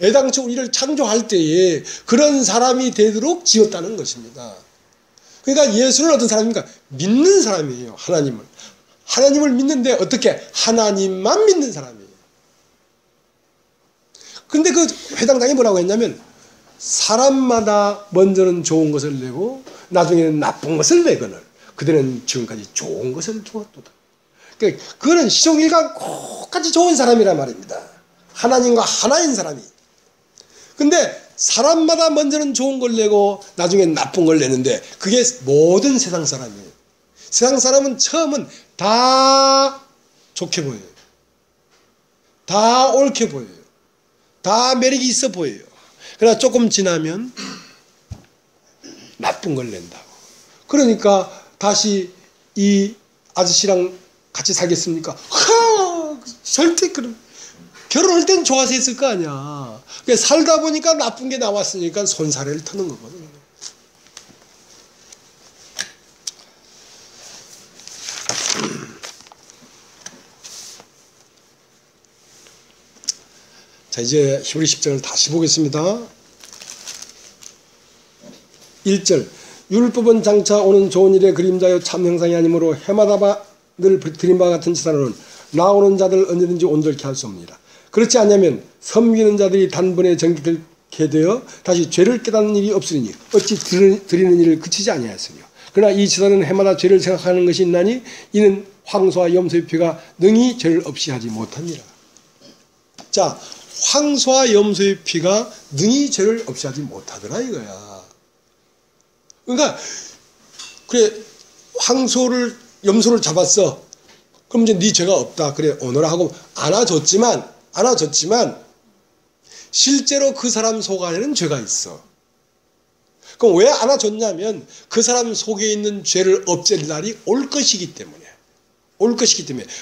애당초 우리를 창조할 때에 그런 사람이 되도록 지었다는 것입니다. 그러니까 예수는 어떤 사람입니까? 믿는 사람이에요. 하나님을 믿는데 어떻게? 하나님만 믿는 사람이에요. 근데 그 회당장이 뭐라고 했냐면 사람마다 먼저는 좋은 것을 내고 나중에는 나쁜 것을 내거늘 그들은 지금까지 좋은 것을 주었도다. 그러니까 그거는 시종일관 똑같이 좋은 사람이란 말입니다. 하나님과 하나인 사람이. 근데 사람마다 먼저는 좋은 걸 내고 나중엔 나쁜 걸 내는데 그게 모든 세상 사람이에요. 세상 사람은 처음은 다 좋게 보여요. 다 옳게 보여요. 다 매력이 있어 보여요. 그러나 조금 지나면 나쁜 걸 낸다고. 그러니까 다시 이 아저씨랑 같이 살겠습니까? 절대 그럼. 결혼할 땐 좋아서 했을 거 아니야. 그러니까 살다 보니까 나쁜 게 나왔으니까 손사래를 터는 거거든요. 자, 이제 히브리 10장을 다시 보겠습니다. 1절 율법은 장차 오는 좋은 일의 그림자여 참 형상이 아니므로 해마다 늘 드린 바와 같은 제사로는 나오는 자들 언제든지 온전케 할 수 없느니라. 그렇지 않으면 섬기는 자들이 단번에 정결케 되어 다시 죄를 깨닫는 일이 없으니 어찌 드리는 일을 그치지 아니하였으며 그러나 이 제사는 해마다 죄를 생각하는 것이 있나니 이는 황소와 염소의 피가 능히 죄를 없이 하지 못하니라. 자, 황소와 염소의 피가 능히 죄를 없이 하지 못하더라 이거야. 그러니까 그래 황소를 염소를 잡았어. 그럼 이제 네 죄가 없다. 그래 오너라 하고 안아줬지만 실제로 그 사람 속 안에는 죄가 있어. 그럼 왜 안아줬냐면 그 사람 속에 있는 죄를 없앨 날이 올 것이기 때문에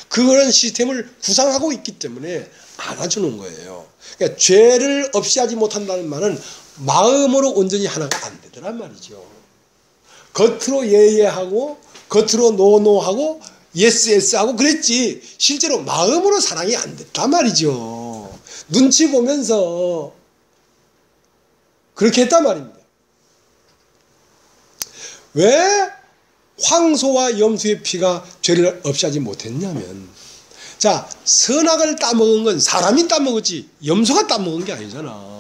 그런 시스템을 구상하고 있기 때문에 안아주는 거예요. 그러니까 죄를 없이 하지 못한다는 말은 마음으로 온전히 하나가 안 되더란 말이죠. 겉으로 예예하고 겉으로 노노하고 예스 하고 그랬지 실제로 마음으로 사랑이 안 됐단 말이죠. 눈치 보면서 그렇게 했단 말입니다. 왜 황소와 염소의 피가 죄를 없이 하지 못했냐면 자, 선악을 따먹은 건 사람이 따먹었지 염소가 따먹은 게 아니잖아.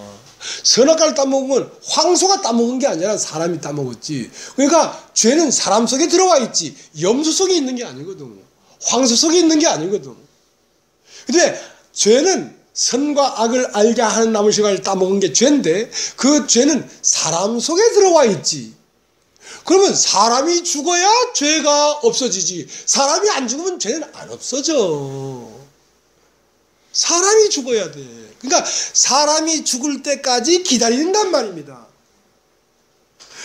선악과를 따먹은 건 황소가 따먹은 게 아니라 사람이 따먹었지. 그러니까 죄는 사람 속에 들어와 있지 염소 속에 있는 게 아니거든. 황소 속에 있는 게 아니거든. 근데 죄는 선과 악을 알게 하는 나무 씨앗을 따먹은 게 죄인데 그 죄는 사람 속에 들어와 있지. 그러면 사람이 죽어야 죄가 없어지지. 사람이 안 죽으면 죄는 안 없어져. 사람이 죽어야 돼. 그러니까 사람이 죽을 때까지 기다린단 말입니다.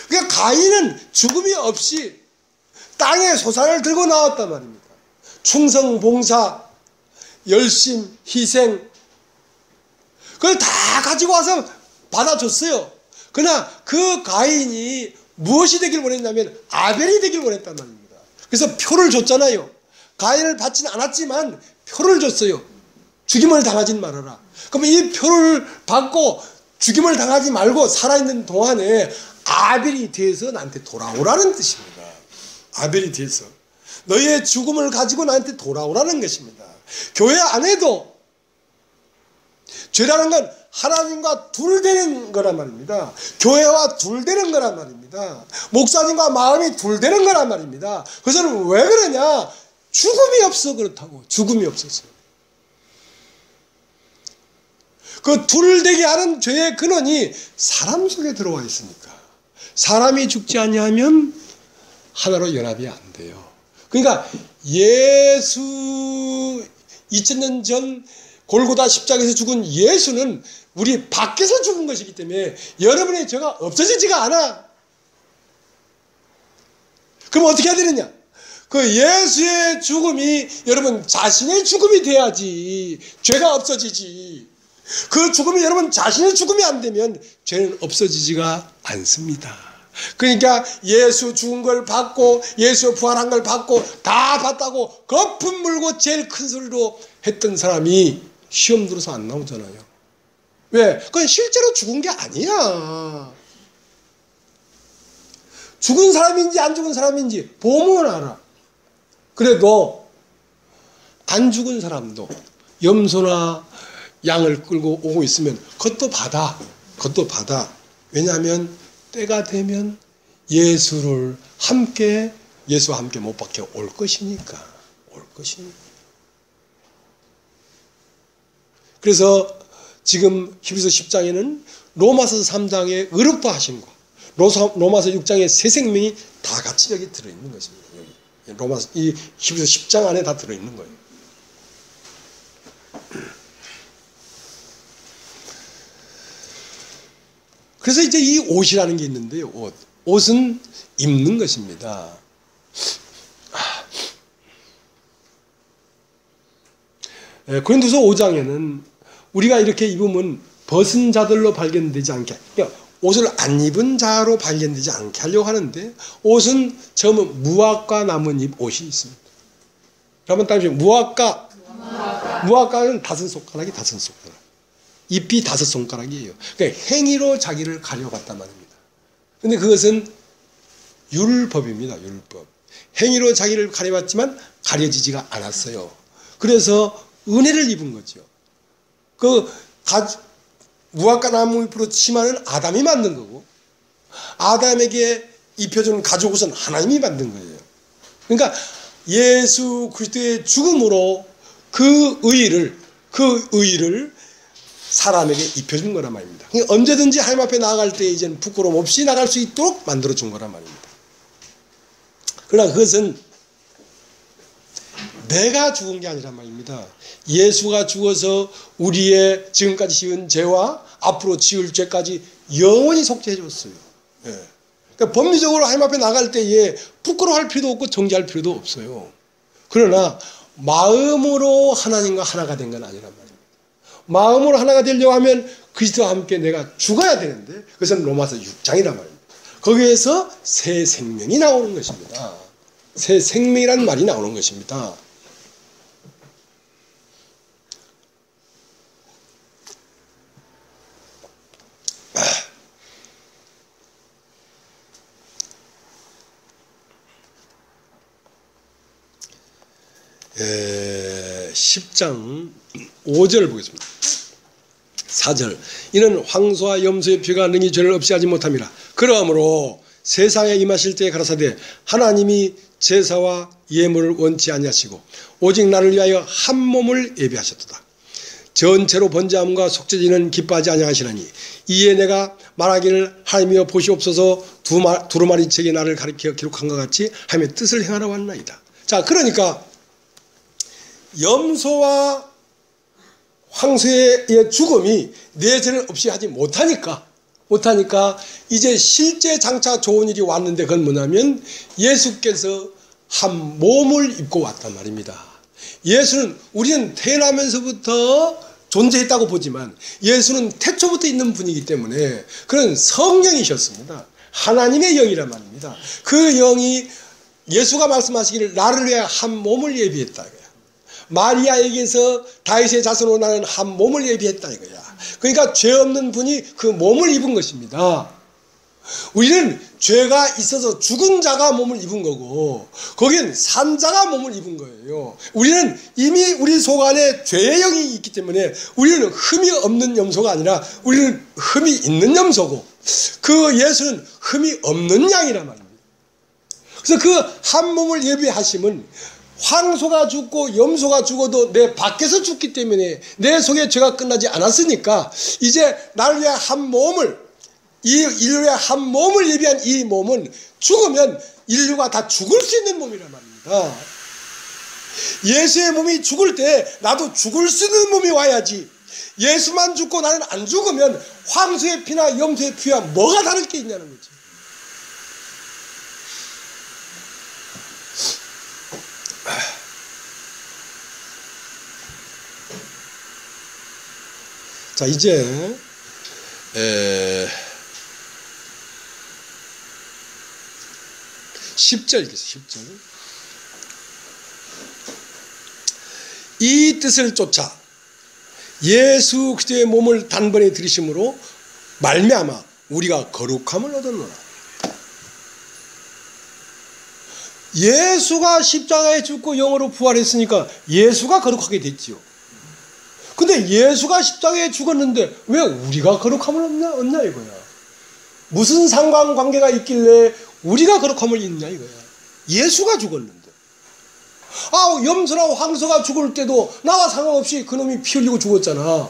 그러니까 가인은 죽음이 없이 땅에 소산을 들고 나왔단 말입니다. 충성, 봉사, 열심, 희생, 그걸 다 가지고 와서 받아줬어요. 그러나 그 가인이 무엇이 되길 원했냐면 아벨이 되길 원했단 말입니다. 그래서 표를 줬잖아요. 가인을 받지는 않았지만 표를 줬어요. 죽임을 당하진 말아라. 그러면 이 표를 받고 죽임을 당하지 말고 살아있는 동안에 아벨이 돼서 나한테 돌아오라는 뜻입니다. 아벨이 돼서 너희의 죽음을 가지고 나한테 돌아오라는 것입니다. 교회 안에도 죄라는 건 하나님과 둘 되는 거란 말입니다. 교회와 둘 되는 거란 말입니다. 목사님과 마음이 둘 되는 거란 말입니다. 그것은 왜 그러냐? 죽음이 없어 그렇다고. 죽음이 없어서. 그 둘 되게 하는 죄의 근원이 사람 속에 들어와 있으니까. 사람이 죽지 아니하면 하나로 연합이 안 돼요. 그러니까 예수 2000년 전 골고다 십자가에서 죽은 예수는 우리 밖에서 죽은 것이기 때문에 여러분의 죄가 없어지지가 않아. 그럼 어떻게 해야 되느냐? 그 예수의 죽음이 여러분 자신의 죽음이 돼야지 죄가 없어지지. 그 죽음이 여러분 자신의 죽음이 안 되면 죄는 없어지지가 않습니다. 그러니까 예수 죽은 걸 받고 예수 부활한 걸 받고 다 받다고 거품 물고 제일 큰 소리로 했던 사람이 시험 들어서 안 나오잖아요. 왜? 그건 실제로 죽은 게 아니야. 죽은 사람인지 안 죽은 사람인지 보면 알아. 그래도 안 죽은 사람도 염소나 양을 끌고 오고 있으면 그것도 받아. 그것도 받아. 왜냐하면 때가 되면 예수와 함께 못 박혀 올 것이니까. 올 것이니까. 그래서 지금 히브리서 10장에는 로마서 3장의 의롭다 하심과 로마서 6장의 새 생명이 다 같이 여기 들어있는 것입니다. 이 히브리서 10장 안에 다 들어있는 거예요. 그래서 이제 이 옷이라는 게 있는데요. 옷은 입는 것입니다. 고린도서 5장에는 우리가 이렇게 입으면 벗은 자들로 발견되지 않게, 그러니까 옷을 안 입은 자로 발견되지 않게 하려고 하는데, 옷은 처음은 무화과 나뭇잎 옷이 있습니다. 한번 따라해보세요. 무화과는 다섯 손가락이 다섯 손가락. 잎이 다섯 손가락이에요. 그러니까 행위로 자기를 가려갔단 말입니다. 그런데 그것은 율법입니다. 율법. 행위로 자기를 가려봤지만 가려지지가 않았어요. 그래서 은혜를 입은 거죠. 무화과 나무잎으로 치마는 아담이 만든 거고, 아담에게 입혀준 가죽옷은 하나님이 만든 거예요. 그러니까 예수 그리스도의 죽음으로 그 의의를 사람에게 입혀준 거란 말입니다. 그러니까 언제든지 하나님 앞에 나아갈 때 이제는 부끄러움 없이 나갈 수 있도록 만들어준 거란 말입니다. 그러나 그것은 내가 죽은 게 아니란 말입니다. 예수가 죽어서 우리의 지금까지 지은 죄와 앞으로 지을 죄까지 영원히 속죄해 줬어요. 그러니까 법리적으로 하나님 앞에 나갈 때에 부끄러워할 필요도 없고 정죄할 필요도 없어요. 그러나 마음으로 하나님과 하나가 된 건 아니란 말입니다. 마음으로 하나가 되려고 하면 그리스도와 함께 내가 죽어야 되는데, 그것은 로마서 6장이란 말입니다. 거기에서 새 생명이 나오는 것입니다. 새 생명이라는 말이 나오는 것입니다. 에, 10장 5절 보겠습니다. 4절. 이는 황소와 염소의 피가 능히 죄를 없이 하지 못함이라. 그러므로 세상에 임하실 때에 가라사대 하나님이 제사와 예물을 원치 아니하시고 오직 나를 위하여 한 몸을 예비하셨도다. 전체로 번제함과 속죄제는 기뻐하지 아니하시나니 이에 내가 말하기를 하나님이여 보시옵소서 두루마리 책에 나를 가리켜 기록한 것 같이 하나님의 뜻을 행하러 왔나이다. 자, 그러니까 염소와 황소의 죽음이 내 죄를 없이 하지 못하니까 이제 실제 장차 좋은 일이 왔는데 그건 뭐냐면 예수께서 한 몸을 입고 왔단 말입니다. 예수는 우리는 태어나면서부터 존재했다고 보지만 예수는 태초부터 있는 분이기 때문에 그런 성령이셨습니다. 하나님의 영이란 말입니다. 그 영이 예수가 말씀하시기를 나를 위해 한 몸을 예비했다 이거야. 마리아에게서 다윗의 자손으로 나는 한 몸을 예비했다 이거야. 그러니까 죄 없는 분이 그 몸을 입은 것입니다. 우리는 죄가 있어서 죽은 자가 몸을 입은 거고 거긴 산 자가 몸을 입은 거예요. 우리는 이미 우리 속 안에 죄의 영이 있기 때문에 우리는 흠이 없는 염소가 아니라 우리는 흠이 있는 염소고 그 예수는 흠이 없는 양이란 말입니다. 그래서 그 한 몸을 예비하심은 황소가 죽고 염소가 죽어도 내 밖에서 죽기 때문에 내 속에 죄가 끝나지 않았으니까 이제 나를 위해 한 몸을 이 인류의 한 몸을 예비한 이 몸은 죽으면 인류가 다 죽을 수 있는 몸이란 말입니다. 예수의 몸이 죽을 때 나도 죽을 수 있는 몸이 와야지 예수만 죽고 나는 안 죽으면 황소의 피나 염소의 피와 뭐가 다를 게 있냐는 거지. 자, 이제 10절 읽겠습니다. 10절. 이 뜻을 쫓아 예수 그리스도의 몸을 단번에 들이심으로 말미암아 우리가 거룩함을 얻었노라. 예수가 십자가에 죽고 영으로 부활했으니까 예수가 거룩하게 됐지요. 근데 예수가 십자가에 죽었는데 왜 우리가 거룩함을 얻냐 이거야. 무슨 상관관계가 있길래 우리가 거룩함을 얻냐 이거야. 예수가 죽었는데. 염소나 황소가 죽을 때도 나와 상관없이 그놈이 피 흘리고 죽었잖아.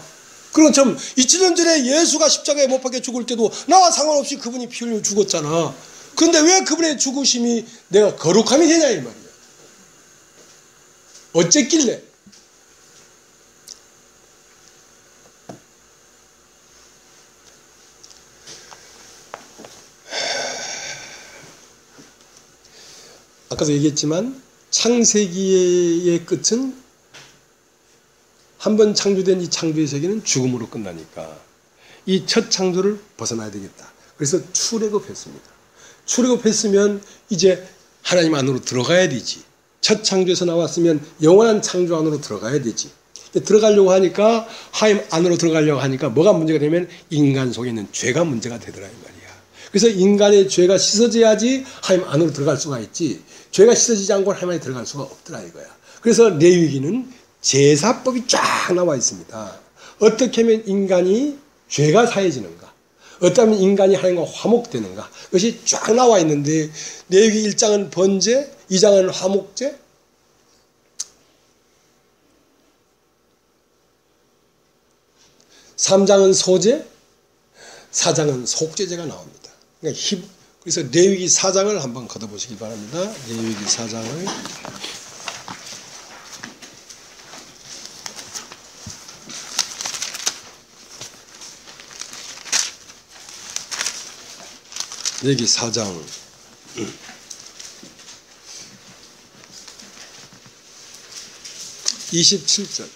그런 참 2000년 전에 예수가 십자가에 못 박혀 죽을 때도 나와 상관없이 그분이 피 흘리고 죽었잖아. 그런데 왜 그분의 죽으심이 내가 거룩함이 되냐 이 말이야. 어쨌길래? 아까도 얘기했지만 창세기의 끝은 한번 창조된 이 창조의 세계는 죽음으로 끝나니까 이 첫 창조를 벗어나야 되겠다. 그래서 출애굽했습니다. 출애굽했으면 이제 하나님 안으로 들어가야 되지. 첫 창조에서 나왔으면 영원한 창조 안으로 들어가야 되지. 들어가려고 하니까 하나님 안으로 들어가려고 하니까 뭐가 문제가 되면 인간 속에 있는 죄가 문제가 되더라 이 말이야. 그래서 인간의 죄가 씻어져야지 하나님 안으로 들어갈 수가 있지. 죄가 씻어지지 않고 하나님 안에 들어갈 수가 없더라 이거야. 그래서 레위기는 제사법이 쫙 나와 있습니다. 어떻게 하면 인간이 죄가 사해지는가? 어떻게 하면 인간이 하나님과 화목되는가? 그것이 쫙 나와 있는데 레위기 1장은 번제, 2장은 화목제, 3장은 소제, 4장은 속죄제가 나옵니다. 그러니까 그래서 레위기 4장을 한번 걷어보시기 바랍니다. 레위기 4장을. 레위기 4장 27절.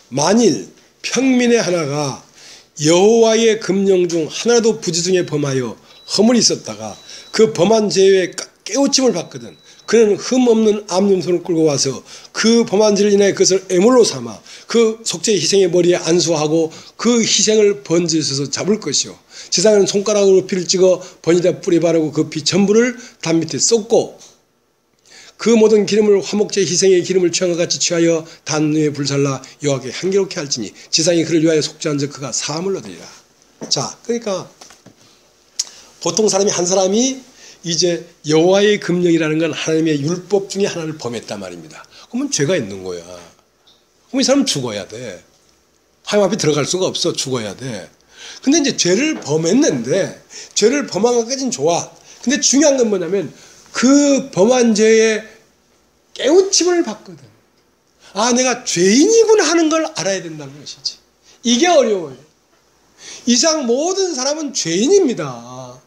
만일 평민의 하나가 여호와의 금령 중 하나라도 부지 중에 범하여 허물이 있었다가 그 범한 죄에 깨우침을 받거든 그는 흠 없는 암염소를 끌고 와서 그 범한 죄를 인하여 그것을 애물로 삼아 그 속죄 희생의 머리에 안수하고 그 희생을 번제에서 잡을 것이요 제사장은 손가락으로 피를 찍어 번제에다 뿌리 바르고 그 피 전부를 담 밑에 쏟고 그 모든 기름을 화목제 희생의 기름을 취한 것 같이 취하여 단 위에 불살라 여호와께 향기롭게 할지니 제사장이 그를 위하여 속죄한 즉 그가 사함을 얻으리라. 자, 그러니까 보통 사람이 한 사람이 이제 여호와의 금령이라는 건 하나님의 율법 중에 하나를 범했단 말입니다. 그러면 죄가 있는 거야. 그럼 이 사람은 죽어야 돼. 하나님 앞에 들어갈 수가 없어. 죽어야 돼. 근데 이제 죄를 범했는데 죄를 범한 것까지는 좋아. 근데 중요한 건 뭐냐면 그 범한 죄의 깨우침을 받거든. 아, 내가 죄인이구나 하는 걸 알아야 된다는 것이지. 이게 어려워요. 이상 모든 사람은 죄인입니다.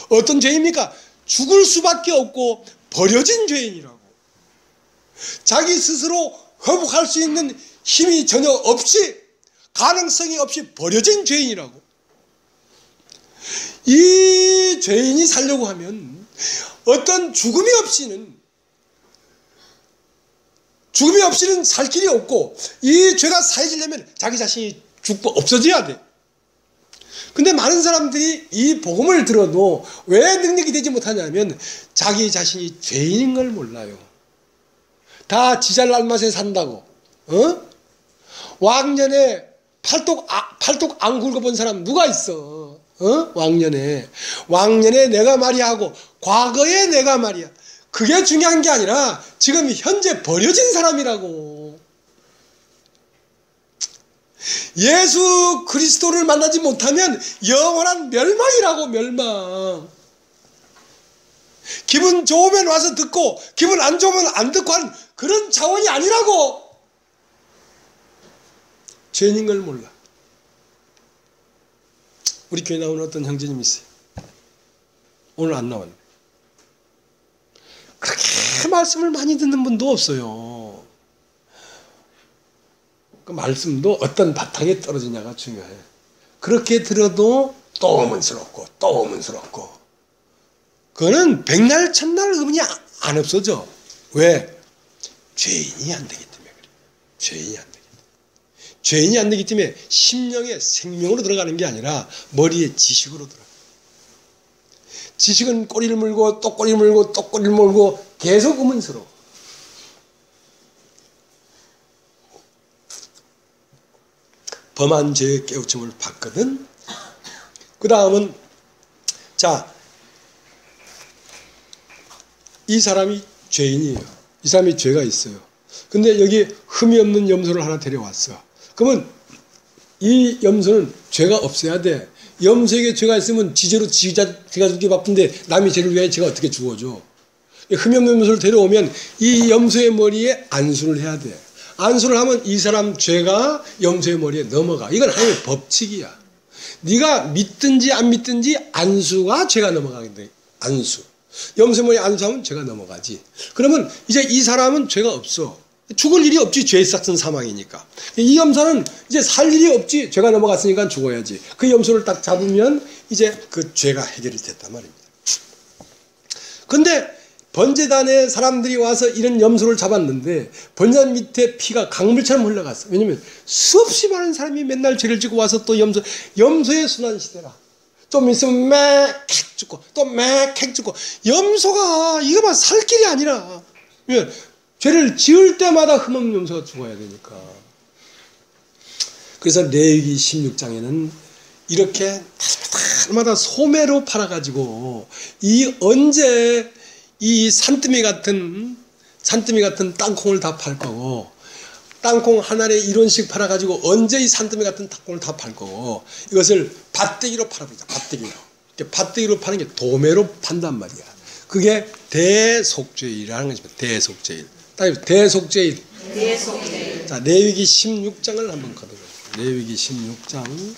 어떤 죄입니까? 죽을 수밖에 없고 버려진 죄인이라고. 자기 스스로 회복할 수 있는 힘이 전혀 없이, 가능성이 없이 버려진 죄인이라고. 이 죄인이 살려고 하면 어떤 죽음이 없이는 살 길이 없고, 이 죄가 사해지려면 자기 자신이 죽고 없어져야 돼. 근데 많은 사람들이 이 복음을 들어도 왜 능력이 되지 못하냐면 자기 자신이 죄인인 걸 몰라요. 다 지 잘난 맛에 산다고. 왕년에 팔뚝 안 굵어본 사람 누가 있어? 왕년에 내가 말이야 하고 과거에 내가 말이야. 그게 중요한 게 아니라 지금 현재 버려진 사람이라고. 예수 그리스도를 만나지 못하면 영원한 멸망이라고. 멸망. 기분 좋으면 와서 듣고 기분 안 좋으면 안 듣고 하는 그런 차원이 아니라고. 죄인인 걸 몰라. 우리 교회 나오는 어떤 형제님이 있어요. 오늘 안 나왔네. 그렇게 말씀을 많이 듣는 분도 없어요. 그 말씀도 어떤 바탕에 떨어지냐가 중요해. 그렇게 들어도 또 의문스럽고 또 의문스럽고. 그거는 백날 천날 의문이 안 없어져. 왜? 죄인이 안 되기 때문에 그래. 죄인이 안 되기 때문에. 죄인이 안 되기 때문에 심령의 생명으로 들어가는 게 아니라 머리의 지식으로 들어가. 지식은 꼬리를 물고 또 꼬리를 물고 또 꼬리를 물고 계속 의문스러워. 범한 죄의 깨우침을 받거든. 그 다음은 자, 이 사람이 죄인이에요. 이 사람이 죄가 있어요. 근데 여기 흠이 없는 염소를 하나 데려왔어. 그러면 이 염소는 죄가 없어야 돼. 염소에게 죄가 있으면 지죄로 지가 죽기 바쁜데 남이 죄를 위하여 제가 어떻게 죽어줘. 흠이 없는 염소를 데려오면 이 염소의 머리에 안수를 해야 돼. 안수를 하면 이 사람 죄가 염소의 머리에 넘어가. 이건 하나님의 법칙이야. 네가 믿든지 안 믿든지 안수가 죄가 넘어가게 돼. 안수. 염소의 머리에 안수하면 죄가 넘어가지. 그러면 이제 이 사람은 죄가 없어. 죽을 일이 없지. 죄 삭은 사망이니까. 이 염소는 이제 살 일이 없지. 죄가 넘어갔으니까 죽어야지. 그 염소를 딱 잡으면 이제 그 죄가 해결이 됐단 말입니다. 근데 번제단에 사람들이 와서 이런 염소를 잡았는데 번제단 밑에 피가 강물처럼 흘러갔어. 왜냐면 수없이 많은 사람이 맨날 죄를 지고 와서 또 염소의 순환시대라. 좀 있으면 맥 죽고 또 맥 죽고. 염소가 이거 봐 살 길이 아니라. 죄를 지을 때마다 흠없는 염소가 죽어야 되니까. 그래서 레위기 16장에는 이렇게 날마다 소매로 팔아가지고 언제 이 산더미 같은 땅콩을 다 팔 거고, 땅콩 한 알에 1원씩 팔아가지고 언제 이 산더미 같은 땅콩을 다 팔 거고, 이것을 밭대기로 팔아버리자. 밭대기로 파는 게 도매로 판단 말이야. 그게 대속죄일이라는 것입니다. 대속죄일. 대속죄일. 자, 레위기 16장을 한번 가보죠. 레위기 16장.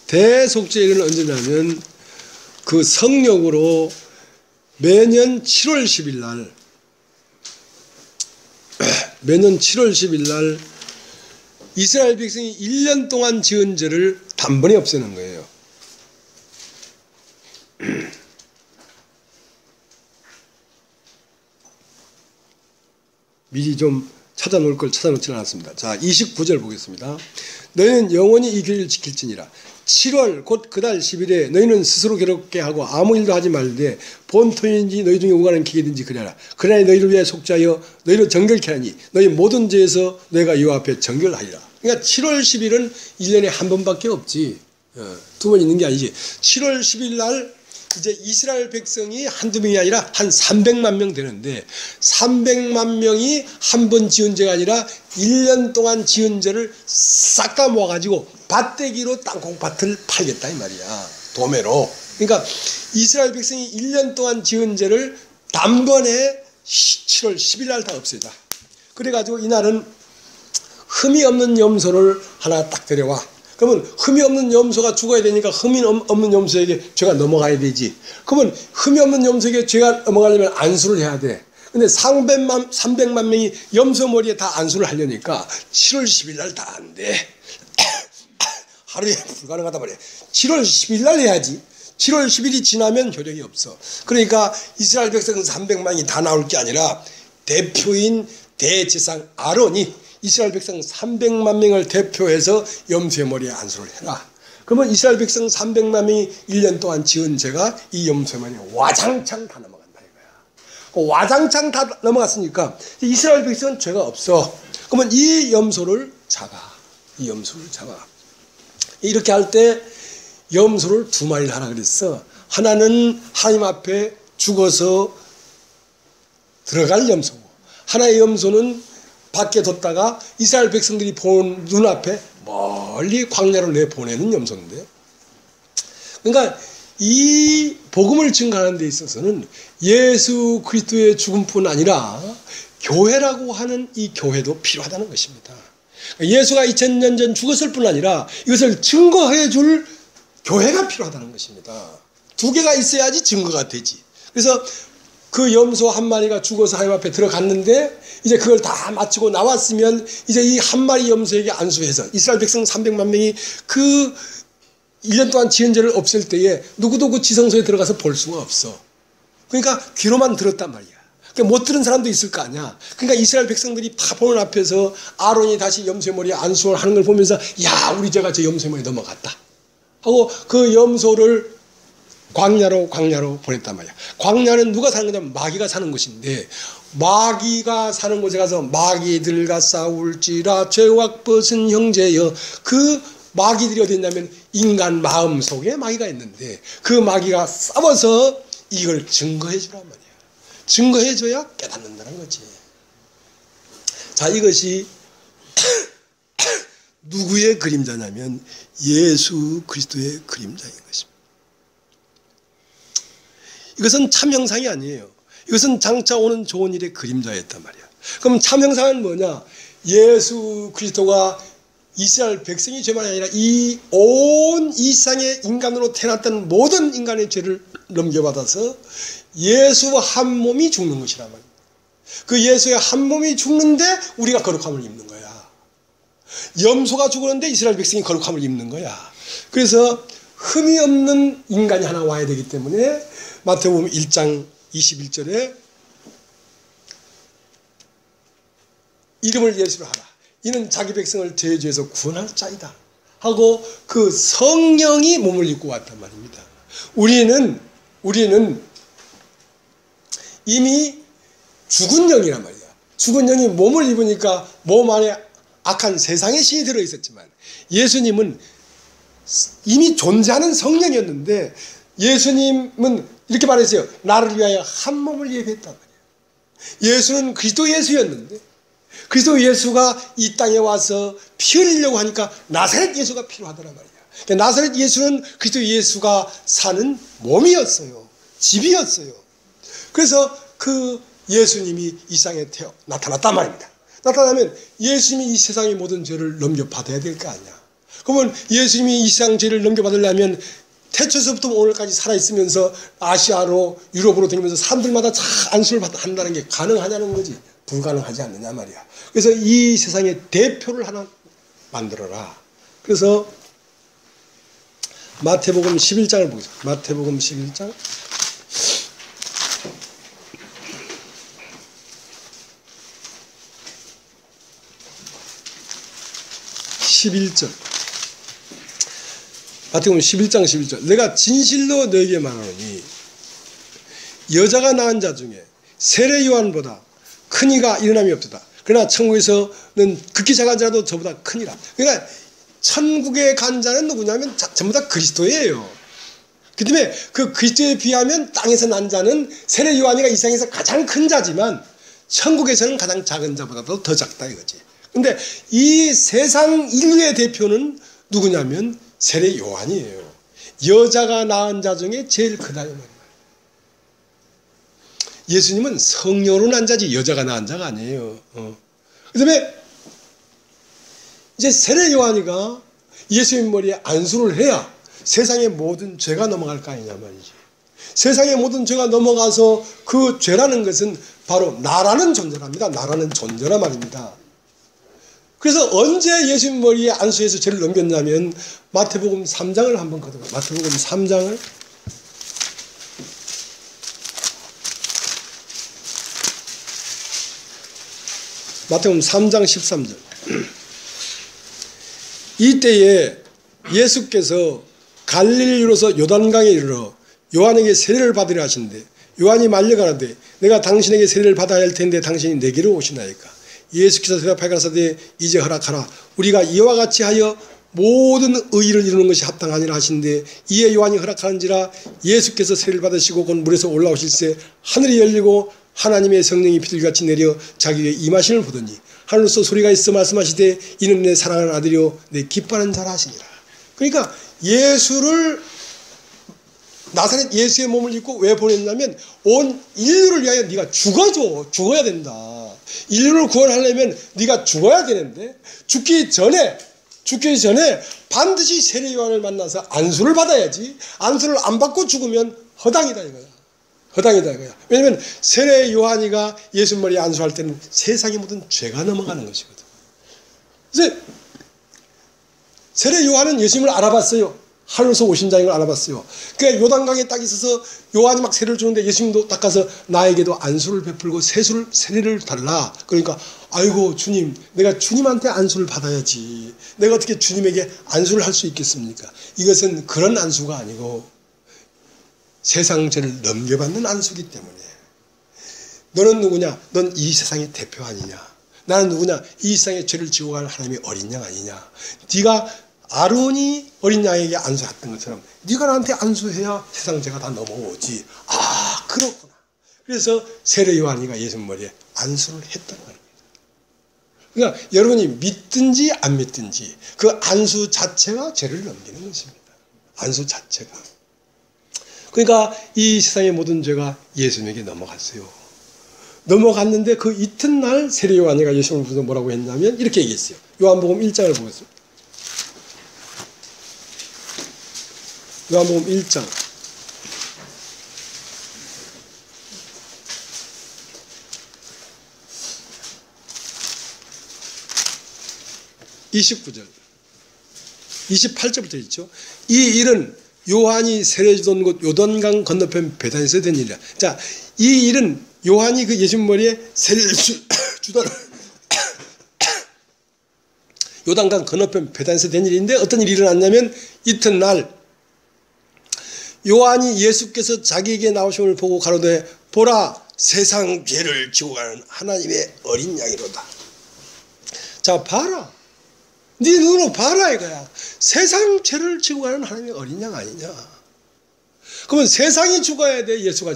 대속죄일은 언제냐면 그 성령으로 매년 7월 10일 날 이스라엘 백성이 1년 동안 지은 죄를 단번에 없애는 거예요. 미리 좀 찾아놓을 걸 찾아놓지 않았습니다. 자, 29절 보겠습니다. 너희는 영원히 이 규례를 지킬지니라. 7월 곧 그달 10일에 너희는 스스로 괴롭게 하고 아무 일도 하지 말되 본토인지 너희 중에 오가는 기계든지 그래라. 그러나 너희를 위하여 속죄하여 너희를 정결케 하니 너희 모든 죄에서 너희가 여호와 앞에 정결하리라. 그러니까 7월 10일은 1년에 한 번밖에 없지. 두 번 있는 게 아니지. 7월 10일 날 이제 이스라엘 백성이 한두 명이 아니라 한 300만 명 되는데 300만 명이 한 번 지은 죄가 아니라 1년 동안 지은 죄를 싹 다 모아가지고 밭대기로 땅콩밭을 팔겠다 이 말이야. 도매로. 그러니까 이스라엘 백성이 1년 동안 지은 죄를 단번에 7월 10일 날 다 없애자. 그래가지고 이날은 흠이 없는 염소를 하나 딱 데려와. 그러면 흠이 없는 염소가 죽어야 되니까 흠이 없는 염소에게 죄가 넘어가야 되지. 그러면 흠이 없는 염소에게 죄가 넘어가려면 안수를 해야 돼. 근데 300만 명이 염소 머리에 다 안수를 하려니까 7월 10일 날 다 안 돼. 하루에 불가능하단 말이야. 7월 10일 날 해야지. 7월 10일이 지나면 효력이 없어. 그러니까 이스라엘 백성 300만이 다 나올 게 아니라 대표인 대제사장 아론이 이스라엘 백성 300만 명을 대표해서 염소의 머리에 안수를 해라. 그러면 이스라엘 백성 300만 명이 1년 동안 지은 죄가 이 염소의 머리에 와장창 다 넘어간다 이거야. 와장창 다 넘어갔으니까 이스라엘 백성은 죄가 없어. 그러면 이 염소를 잡아. 이 염소를 잡아. 이렇게 할 때 염소를 두 마리를 하라 그랬어. 하나는 하나님 앞에 죽어서 들어갈 염소고, 하나의 염소는 밖에 뒀다가 이스라엘 백성들이 본 눈앞에 멀리 광야로 내보내는 염소인데, 그러니까 이 복음을 증거하는 데 있어서는 예수 그리스도의 죽음뿐 아니라 교회라고 하는 이 교회도 필요하다는 것입니다. 예수가 2000년 전 죽었을 뿐 아니라 이것을 증거해 줄 교회가 필요하다는 것입니다. 두 개가 있어야지 증거가 되지. 그래서 그 염소 한 마리가 죽어서 하나님 앞에 들어갔는데 이제 그걸 다 마치고 나왔으면 이제 이 한 마리 염소에게 안수해서 이스라엘 백성 300만 명이 그 1년 동안 지은 죄를 없앨 때에 누구도 그 지성소에 들어가서 볼 수가 없어. 그러니까 귀로만 들었단 말이야. 그러니까 못 들은 사람도 있을 거 아니야. 그러니까 이스라엘 백성들이 보는 앞에서 아론이 다시 염소의 머리에 안수를 하는 걸 보면서 야, 우리 죄가 저 염소의 머리에 넘어갔다 하고 그 염소를 광야로 보냈단 말이야. 광야는 누가 사는 거냐면 마귀가 사는 곳인데, 마귀가 사는 곳에 가서 마귀들과 싸울지라 죄악 벗은 형제여. 그 마귀들이 어디 있냐면 인간 마음 속에 마귀가 있는데 그 마귀가 싸워서 이걸 증거해 주란 말이야. 증거해 줘야 깨닫는다는 거지. 자, 이것이 누구의 그림자냐면 예수 그리스도의 그림자인 것입니다. 이것은 참 형상이 아니에요. 이것은 장차 오는 좋은 일의 그림자였단 말이야. 그럼 참 형상은 뭐냐? 예수 그리스도가 이스라엘 백성이 죄만이 아니라 이 온 이상의 인간으로 태어났던 모든 인간의 죄를 넘겨받아서 예수 한 몸이 죽는 것이란 말이야. 그 예수의 한 몸이 죽는데 우리가 거룩함을 입는 거야. 염소가 죽었는데 이스라엘 백성이 거룩함을 입는 거야. 그래서 흠이 없는 인간이 하나 와야 되기 때문에 마태복음 1장 21절에 이름을 예수로 하라. 이는 자기 백성을 죄에서 구원할 자이다 하고 그 성령이 몸을 입고 왔단 말입니다. 우리는 이미 죽은 영이란 말이야. 죽은 영이 몸을 입으니까 몸 안에 악한 세상의 신이 들어있었지만 예수님은 이미 존재하는 성령이었는데 예수님은 이렇게 말했어요. 나를 위하여 한 몸을 예배했단 말이에요. 예수는 그리스도 예수였는데 그리스도 예수가 이 땅에 와서 피 흘리려고 하니까 나사렛 예수가 필요하더란 말이야. 그러니까 나사렛 예수는 그리스도 예수가 사는 몸이었어요. 집이었어요. 그래서 그 예수님이 이 세상에 나타났단 말입니다. 나타나면 예수님이 이 세상의 모든 죄를 넘겨받아야 될 거 아니야. 그러면 예수님이 이 세상 죄를 넘겨받으려면 태초에서부터 오늘까지 살아있으면서 아시아로 유럽으로 다니면서 사람들마다 다 안수를 한다는 게 가능하냐는 거지. 불가능하지 않느냐 말이야. 그래서 이 세상의 대표를 하나 만들어라. 그래서 마태복음 11장을 보겠습니다. 마태복음 11장 11절. 마태복음 11장 11절. 내가 진실로 너에게 말하노니 여자가 낳은 자 중에 세례 요한보다 큰 이가 일어남이 없도다. 그러나 천국에서는 극히 작은 자도 저보다 크니라. 그러니까 천국에 간 자는 누구냐면 전부 다 그리스도예요. 그 때문에 그 그리스도에 비하면 땅에서 난 자는 세례 요한이가 이 세상에서 가장 큰 자지만 천국에서는 가장 작은 자보다도 더 작다 이거지. 근데 이 세상 인류의 대표는 누구냐면 세례 요한이에요. 여자가 낳은 자 중에 제일 크다 이 말이에요. 예수님은 성녀로 난 자지 여자가 낳은 자가 아니에요. 그 다음에 이제 세례 요한이가 예수님 머리에 안수를 해야 세상의 모든 죄가 넘어갈 거 아니냐 말이지. 세상의 모든 죄가 넘어가서 그 죄라는 것은 바로 나라는 존재랍니다. 나라는 존재란 말입니다. 그래서 언제 예수님 머리에 안수해서 죄를 넘겼냐면 마태복음 3장을 한번 걷어봐. 마태복음 3장을 마태복음 3장 13절. 이때에 예수께서 갈릴리로서 요단강에 이르러 요한에게 세례를 받으려 하시는데 요한이 말려가라되 내가 당신에게 세례를 받아야 할 텐데 당신이 내게로 오시나이까. 예수께서 대답하여 가라사대 이제 허락하라. 우리가 이와 같이 하여 모든 의의를 이루는 것이 합당하니라 하시는데 이에 요한이 허락하는지라. 예수께서 세례를 받으시고 곧 물에서 올라오실새 하늘이 열리고 하나님의 성령이 비둘기같이 내려 자기 위에 임하심을 보더니 하늘로서 소리가 있어 말씀하시되 이는 내 사랑하는 아들이요 내 기뻐하는 자라 하시니라. 그러니까 예수를 나사렛 예수의 몸을 입고 왜 보냈냐면 온 인류를 위하여 네가 죽어야 된다. 인류를 구원하려면 네가 죽어야 되는데 죽기 전에 반드시 세례 요한을 만나서 안수를 받아야지. 안수를 안 받고 죽으면 허당이다 이거야. 허당이다 이거야. 왜냐하면 세례 요한이가 예수 머리에 안수할 때는 세상의 모든 죄가 넘어가는 것이거든. 그래서 세례 요한은 예수님을 알아봤어요. 하늘에서 오신 자인 걸 알아봤어요. 그러니까 요단강에 딱 있어서 요한이 막 세례를 주는데 예수님도 딱 가서 나에게도 안수를 베풀고 세례를 달라. 그러니까 아이고 주님, 내가 주님한테 안수를 받아야지. 내가 어떻게 주님에게 안수를 할 수 있겠습니까? 이것은 그런 안수가 아니고 세상 죄를 넘겨받는 안수기 때문에. 너는 누구냐? 넌 이 세상의 대표 아니냐? 나는 누구냐? 이 세상의 죄를 지고 갈 하나님의 어린 양 아니냐? 네가 아론이 어린 양에게 안수했던 것처럼 네가 나한테 안수해야 세상 죄가 다 넘어오지. 아 그렇구나. 그래서 세례 요한이가 예수 머리에 안수를 했단 말입니다. 그러니까 여러분이 믿든지 안 믿든지 그 안수 자체가 죄를 넘기는 것입니다. 안수 자체가. 그러니까 이 세상의 모든 죄가 예수님에게 넘어갔어요. 넘어갔는데 그 이튿날 세례 요한이가 예수님을 부르서 뭐라고 했냐면 이렇게 얘기했어요. 요한복음 1장을 보겠습니다. 요한복음 1장 29절 28절부터 있죠. 이 일은 요한이 세례 주던 곳 요단강 건너편 베단에서 된 일이야. 자, 이 일은 요한이 그 예수님 머리에 세례를 주던 요단강 건너편 베단에서 된 일인데 어떤 일이 일어났냐면 이튿날 요한이 예수께서 자기에게 나오심을 보고 가로되 보라 세상 죄를 지고 가는 하나님의 어린 양이로다. 자 봐라. 네 눈으로 봐라 이거야. 세상 죄를 지고 가는 하나님의 어린 양 아니냐. 그러면 세상이 죽어야 돼. 예수가.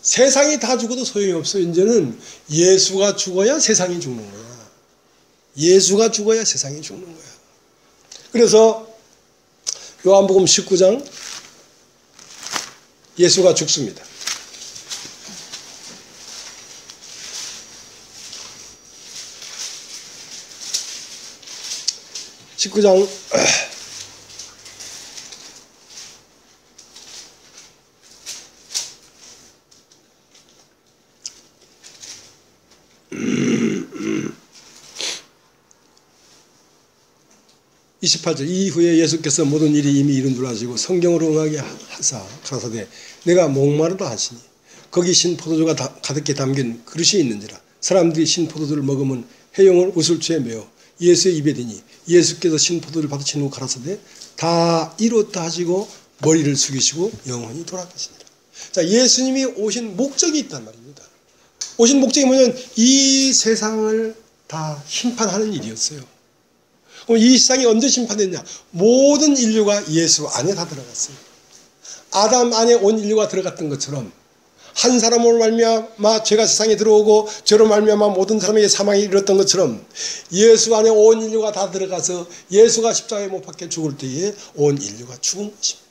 세상이 다 죽어도 소용이 없어. 이제는 예수가 죽어야 세상이 죽는 거야. 예수가 죽어야 세상이 죽는 거야. 그래서 요한복음 19장 예수가 죽습니다. (19장) 28절 이후에 예수께서 모든 일이 이미 이룬 줄 아시고 성경으로 응하게 하사 가라사대 내가 목마르다 하시니 거기 신 포도주가 가득히 담긴 그릇이 있는지라. 사람들이 신 포도주를 먹으면 해용을 우슬초에 메어 예수의 입에 대니 예수께서 신 포도를 받으신 후 가라사대 다 이뤘다 하시고 머리를 숙이시고 영원히 돌아가시니라. 자, 예수님이 오신 목적이 있단 말입니다. 오신 목적이 뭐냐면 이 세상을 다 심판하는 일이었어요. 그럼 이 세상이 언제 심판됐냐? 모든 인류가 예수 안에 다 들어갔어요. 아담 안에 온 인류가 들어갔던 것처럼 한 사람으로 말미암아 죄가 세상에 들어오고 죄로 말미암아 모든 사람에게 사망이 이르렀던 것처럼 예수 안에 온 인류가 다 들어가서 예수가 십자가에 못 박혀 죽을 때에 온 인류가 죽은 것입니다.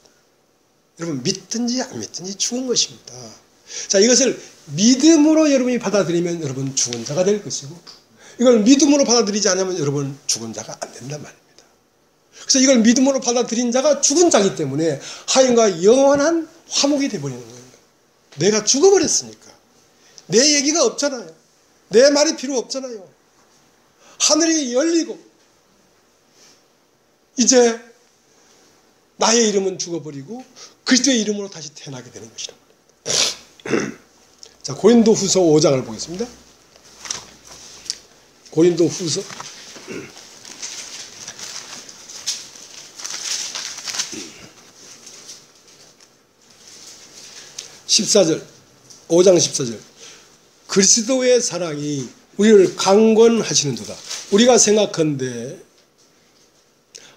여러분 믿든지 안 믿든지 죽은 것입니다. 자, 이것을 믿음으로 여러분이 받아들이면 여러분 죽은 자가 될 것이고 이걸 믿음으로 받아들이지 않으면 여러분 죽은 자가 안 된단 말입니다. 그래서 이걸 믿음으로 받아들인 자가 죽은 자이기 때문에 하인과 영원한 화목이 되어버리는 거예요. 내가 죽어버렸으니까. 내 얘기가 없잖아요. 내 말이 필요 없잖아요. 하늘이 열리고 이제 나의 이름은 죽어버리고 그리스도의 이름으로 다시 태어나게 되는 것이란 말입니다. 자, 고린도후서 5장을 보겠습니다. 고린도후서 14절, 5장 14절. 그리스도의 사랑이 우리를 강권하시는도다. 우리가 생각한데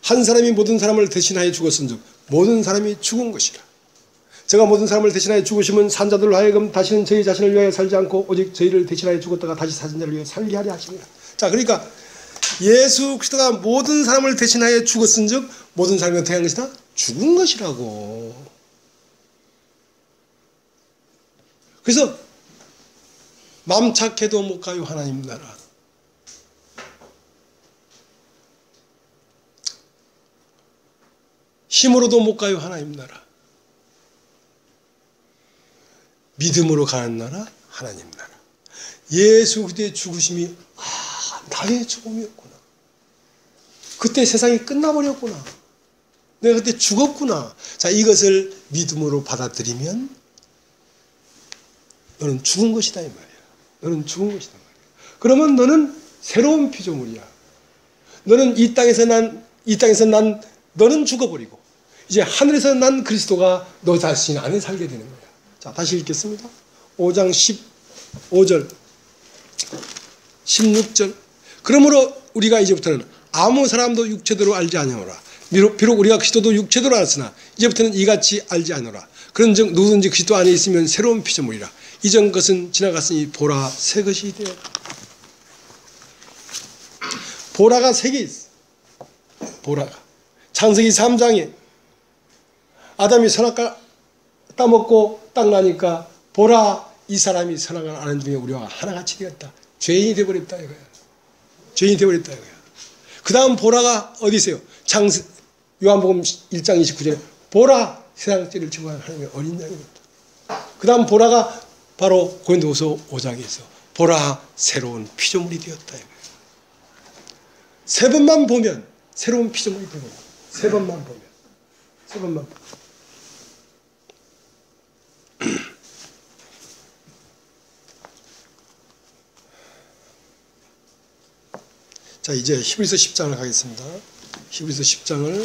한 사람이 모든 사람을 대신하여 죽었은즉 모든 사람이 죽은 것이라. 제가 모든 사람을 대신하여 죽으시면 산자들로 하여금 다시는 저희 자신을 위하여 살지 않고 오직 저희를 대신하여 죽었다가 다시 사신 자를 위하여 살게 하려 하시니라. 자, 그러니까 예수 그리스도가 모든 사람을 대신하여 죽었은즉 모든 사람이 어떻게 한 것이다? 죽은 것이라고. 그래서 맘 착해도 못 가요 하나님 나라. 힘으로도 못 가요 하나님 나라. 믿음으로 가는 나라 하나님 나라. 예수 그리스도의 죽으심이 나의 죽음이었구나. 그때 세상이 끝나버렸구나. 내가 그때 죽었구나. 자, 이것을 믿음으로 받아들이면 너는 죽은 것이다 이 말이야. 너는 죽은 것이다 말이야. 그러면 너는 새로운 피조물이야. 너는 이 땅에서 난 너는 죽어버리고 이제 하늘에서 난 그리스도가 너 자신 안에 살게 되는 거야. 자, 다시 읽겠습니다. 5장 15절 16절. 그러므로 우리가 이제부터는 아무 사람도 육체대로 알지 아니하노라. 비록 우리가 그리스도도 육체대로 알았으나 이제부터는 이같이 알지 않노라. 그런즉 누구든지 그리스도 안에 있으면 새로운 피조물이라. 이전 것은 지나갔으니 보라 새 것이 되었다. 보라가 새 개 있어. 보라가 창세기 3장에 아담이 선악과 따먹고 딱 나니까 보라 이 사람이 선악을 아는 중에 우리와 하나같이 되었다. 죄인이 되어버렸다 이거야. 죄인이 되어버렸다 이거야. 그 다음 보라가 어디 있어요? 요한복음 1장 29절에 보라 세상 죄를 지고 하나님의 어린 양이었다. 그 다음 보라가 바로 고린도후서 5장에 있어. 보라 새로운 피조물이 되었다 이거야. 세 번만 보면 새로운 피조물이 되는 거야. 세 번만 보면. 세 번만 보면. 자, 이제 히브리서 10장을 가겠습니다. 히브리서 10장을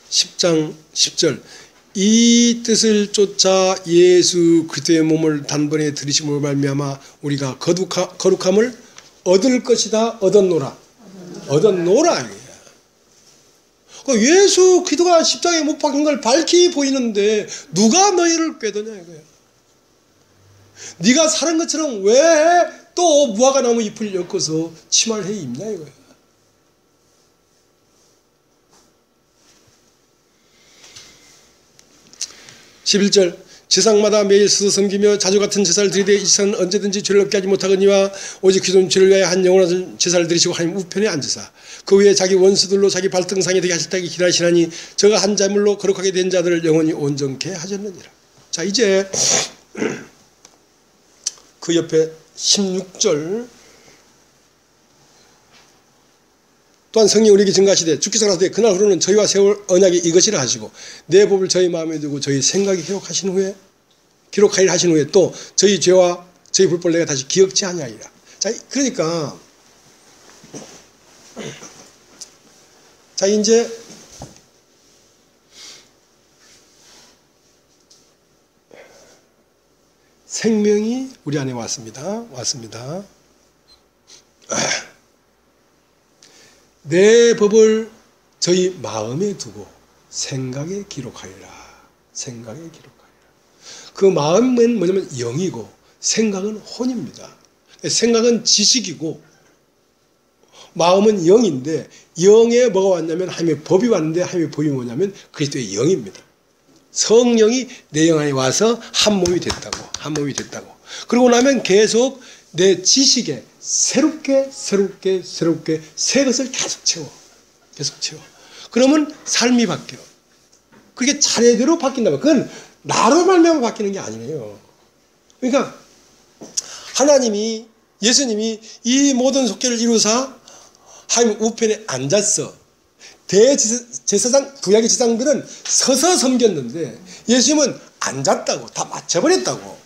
(10장 10절) 이 뜻을 쫓아 예수 그리스도의 몸을 단번에 들이심으로 말미암아 우리가 거룩함을 얻을 것이다. 얻었노라. 얻었노라. 예수 그리스도가 십자가에 못 박힌 걸 밝히 보이는데 누가 너희를 꾀더냐 이거야. 네가 사는 것처럼 왜 또 무화과나무 잎을 엮어서 치마를 해 입냐 이거야. (11절) 제사장마다 매일 스스로 섬기며 자주 같은 제사를 드리되 이 제사는 언제든지 죄를 없게 하지 못하거니와 오직 그리스도는 죄를 위하여 한 영원한 제사를 드리시고 하나님 우편에 앉으사 그 후에 자기 원수들로 자기 발등상에 되게 하실 때까지 기다리시나니 저가 한 자물로 거룩하게 된 자들을 영원히 온전케 하셨느니라. 자, 이제 그 옆에 16절 또한 성령이 우리에게 증가하시되 주께서 가라사대 그날 후로는 저희와 세울 언약이 이것이라 하시고 내 법을 저희 마음에 두고 저희 생각에 기록하리라 하신 후에 또 저희 죄와 저희 불법을 내가 다시 기억지 아니하리라. 자, 그러니까 자 이제 생명이 우리 안에 왔습니다. 내 법을 저희 마음에 두고 생각에 기록하리라. 그 마음은 뭐냐면 영이고 생각은 혼입니다. 생각은 지식이고 마음은 영인데 영에 뭐가 왔냐면 하나님의 법이 왔는데 하나님의 법이 뭐냐면 그리스도의 영입니다. 성령이 내 영 안에 와서 한 몸이 됐다고. 그러고 나면 계속 내 지식에 새롭게 새 것을 계속 채워. 그러면 삶이 바뀌어. 그게 차례대로 바뀐다면 그건 나로 말미암아 바뀌는 게 아니에요. 그러니까 하나님이 예수님이 이 모든 속죄를 이루사 하나님 우편에 앉았어. 대제사장 구약의 제사장들은 서서 섬겼는데 예수님은 앉았다고. 다 맞춰버렸다고.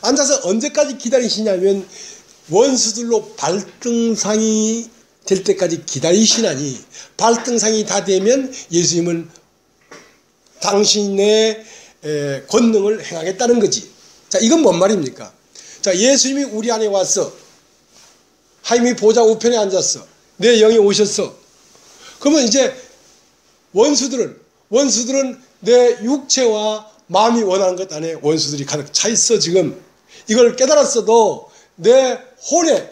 앉아서 언제까지 기다리시냐면 원수들로 발등상이 될 때까지 기다리시나니 발등상이 다 되면 예수님은 당신의 권능을 행하겠다는 거지. 자, 이건 뭔 말입니까? 자, 예수님이 우리 안에 왔어. 하나님이 보좌 우편에 앉았어. 내 영이 오셨어. 그러면 이제 원수들은 내 육체와 마음이 원하는 것 안에 원수들이 가득 차 있어. 지금 이걸 깨달았어도 내 혼에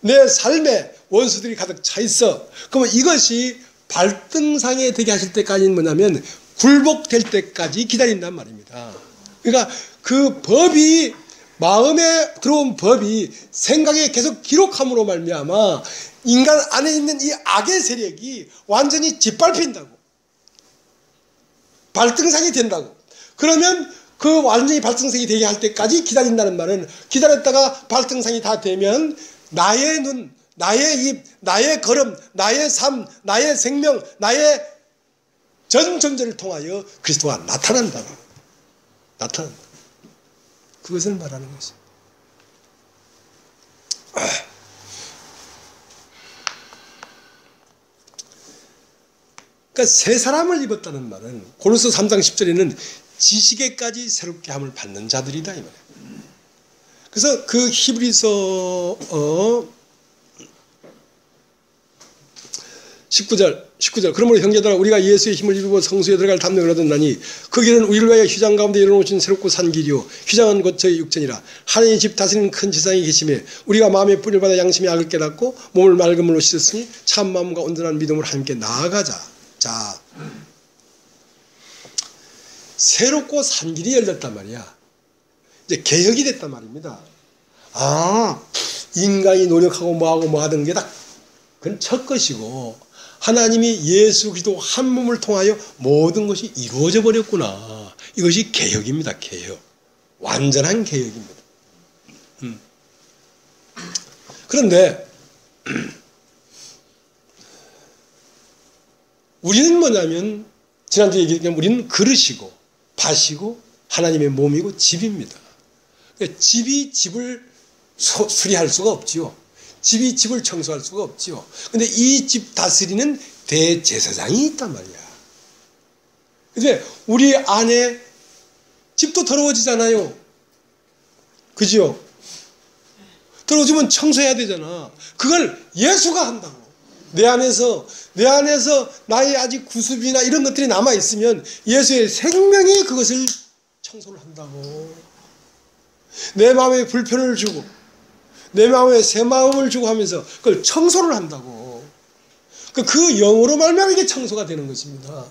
내 삶에 원수들이 가득 차 있어. 그러면 이것이 발등상에 되게 하실 때까지는 뭐냐면 굴복될 때까지 기다린단 말입니다. 그러니까 그 법이 마음에 들어온 법이 생각에 계속 기록함으로 말미암아 인간 안에 있는 이 악의 세력이 완전히 짓밟힌다고. 발등상이 된다고. 그러면 그 완전히 발등상이 되게 할 때까지 기다린다는 말은 기다렸다가 발등상이 다 되면 나의 눈, 나의 입, 나의 걸음, 나의 삶, 나의 생명, 나의 전 존재를 통하여 그리스도가 나타난다. 그것을 말하는 것입니다. 그러니까 새 사람을 입었다는 말은 고린도서 3장 10절에는 지식에까지 새롭게 함을 받는 자들이다 이 말이에요. 그래서 그 히브리서 19절 그러므로 형제들아 우리가 예수의 힘을 입고 성소에 들어갈 담력을 얻었나니 그 길은 우리를 위하여 휘장 가운데 열어놓으신 새롭고 산 길이요 휘장은 곧 저희 육체니라. 하나님의 집 다스리는 큰 지상이 계심에 우리가 마음의 뿌리를 받아 양심의 악을 깨닫고 몸을 맑은 물로 씻었으니 참 마음과 온전한 믿음으로 하나님께 나아가자. 자, 새롭고 산 길이 열렸단 말이야. 이제 개혁이 됐단 말입니다. 아, 인간이 노력하고 뭐 하던 게 다 그건 첫 것이고 하나님이 예수 그리스도 한 몸을 통하여 모든 것이 이루어져 버렸구나. 이것이 개혁입니다. 개혁. 완전한 개혁입니다. 그런데 우리는 뭐냐면 지난주에 얘기했지만 우리는 그릇이고 밭이고 하나님의 몸이고 집입니다. 집이 집을 수리할 수가 없지요. 집이 집을 청소할 수가 없지요. 근데 이 집 다스리는 대제사장이 있단 말이야. 근데 우리 안에 집도 더러워지잖아요. 그죠? 더러워지면 청소해야 되잖아. 그걸 예수가 한다고. 내 안에서 나의 아직 구습이나 이런 것들이 남아있으면 예수의 생명이 그것을 청소를 한다고. 내 마음에 불편을 주고 내 마음에 새 마음을 주고 하면서 그걸 청소를 한다고. 그 영으로 말미암아 이게 청소가 되는 것입니다.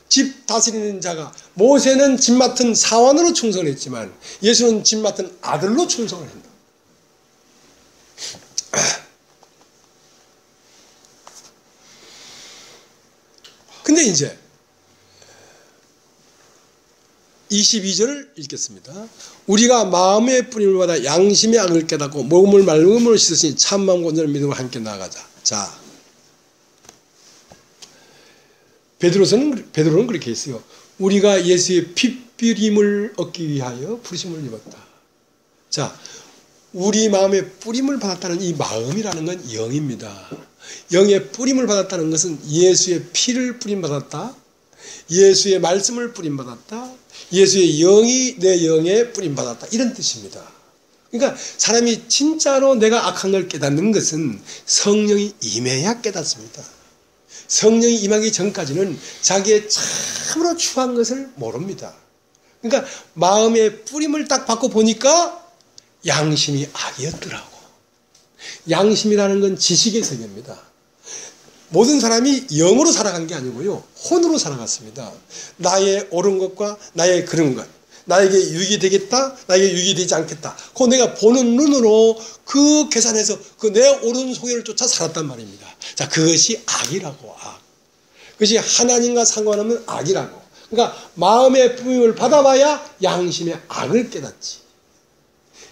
집 다스리는 자가 모세는 집 맡은 사원으로 충성했지만 예수는 집 맡은 아들로 충성을 한다. 근데 이제 22절을 읽겠습니다. 우리가 마음의 뿌림을 받아 양심의 악을 깨닫고 몸을 맑음으로 씻으시니 참 마음과 온전한 믿음으로 함께 나아가자. 자, 베드로는 그렇게 했어요. 우리가 예수의 핏뿌림을 얻기 위하여 부르심을 입었다. 자, 우리 마음에 뿌림을 받았다는 이 마음이라는 건 영입니다. 영의 뿌림을 받았다는 것은 예수의 피를 뿌림받았다. 예수의 말씀을 뿌림받았다. 예수의 영이 내 영에 뿌림받았다. 이런 뜻입니다. 그러니까 사람이 진짜로 내가 악한 걸 깨닫는 것은 성령이 임해야 깨닫습니다. 성령이 임하기 전까지는 자기의 참으로 추한 것을 모릅니다. 그러니까 마음의 뿌림을 딱 받고 보니까 양심이 악이었더라고. 양심이라는 건 지식의 세계입니다. 모든 사람이 영으로 살아간 게 아니고요, 혼으로 살아갔습니다. 나의 옳은 것과 나의 그른 것, 나에게 유익이 되겠다, 나에게 유익이 되지 않겠다, 그 내가 보는 눈으로 그 계산해서 그 내 옳은 소견을 쫓아 살았단 말입니다. 자, 그것이 악이라고. 악. 그것이 하나님과 상관없는 악이라고. 그러니까 마음의 뿌림을 받아봐야 양심의 악을 깨닫지.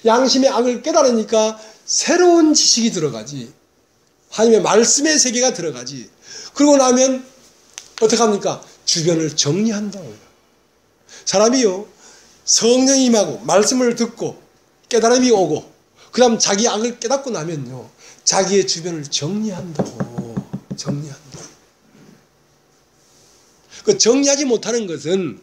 양심의 악을 깨달으니까 새로운 지식이 들어가지. 하나님의 말씀의 세계가 들어가지. 그러고 나면 어떻게 합니까? 주변을 정리한다고요. 사람이요, 성령이 임하고 말씀을 듣고 깨달음이 오고 그 다음 자기 악을 깨닫고 나면요, 자기의 주변을 정리한다고. 정리한다. 그 정리하지 못하는 것은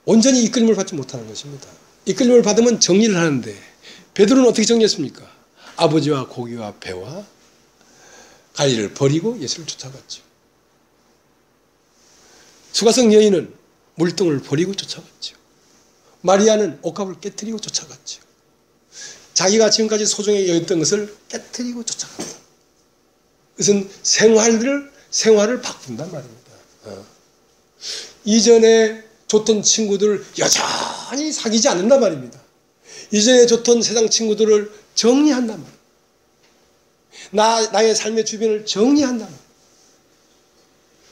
온전히 이끌림을 받지 못하는 것입니다. 이끌림을 받으면 정리를 하는데 베드로는 어떻게 정리했습니까? 아버지와 고기와 배와 가리를 버리고 예수를 쫓아갔죠. 수가성 여인은 물동을 버리고 쫓아갔죠. 마리아는 옷값을 깨뜨리고 쫓아갔죠. 자기가 지금까지 소중히 여겼던 것을 깨뜨리고 쫓아간다. 그것은 생활을 바꾼단 말입니다. 이전에 좋던 친구들을 여전히 사귀지 않는단 말입니다. 이전에 좋던 세상 친구들을 정리한단 말이에요. 나의 삶의 주변을 정리한단 말이에요.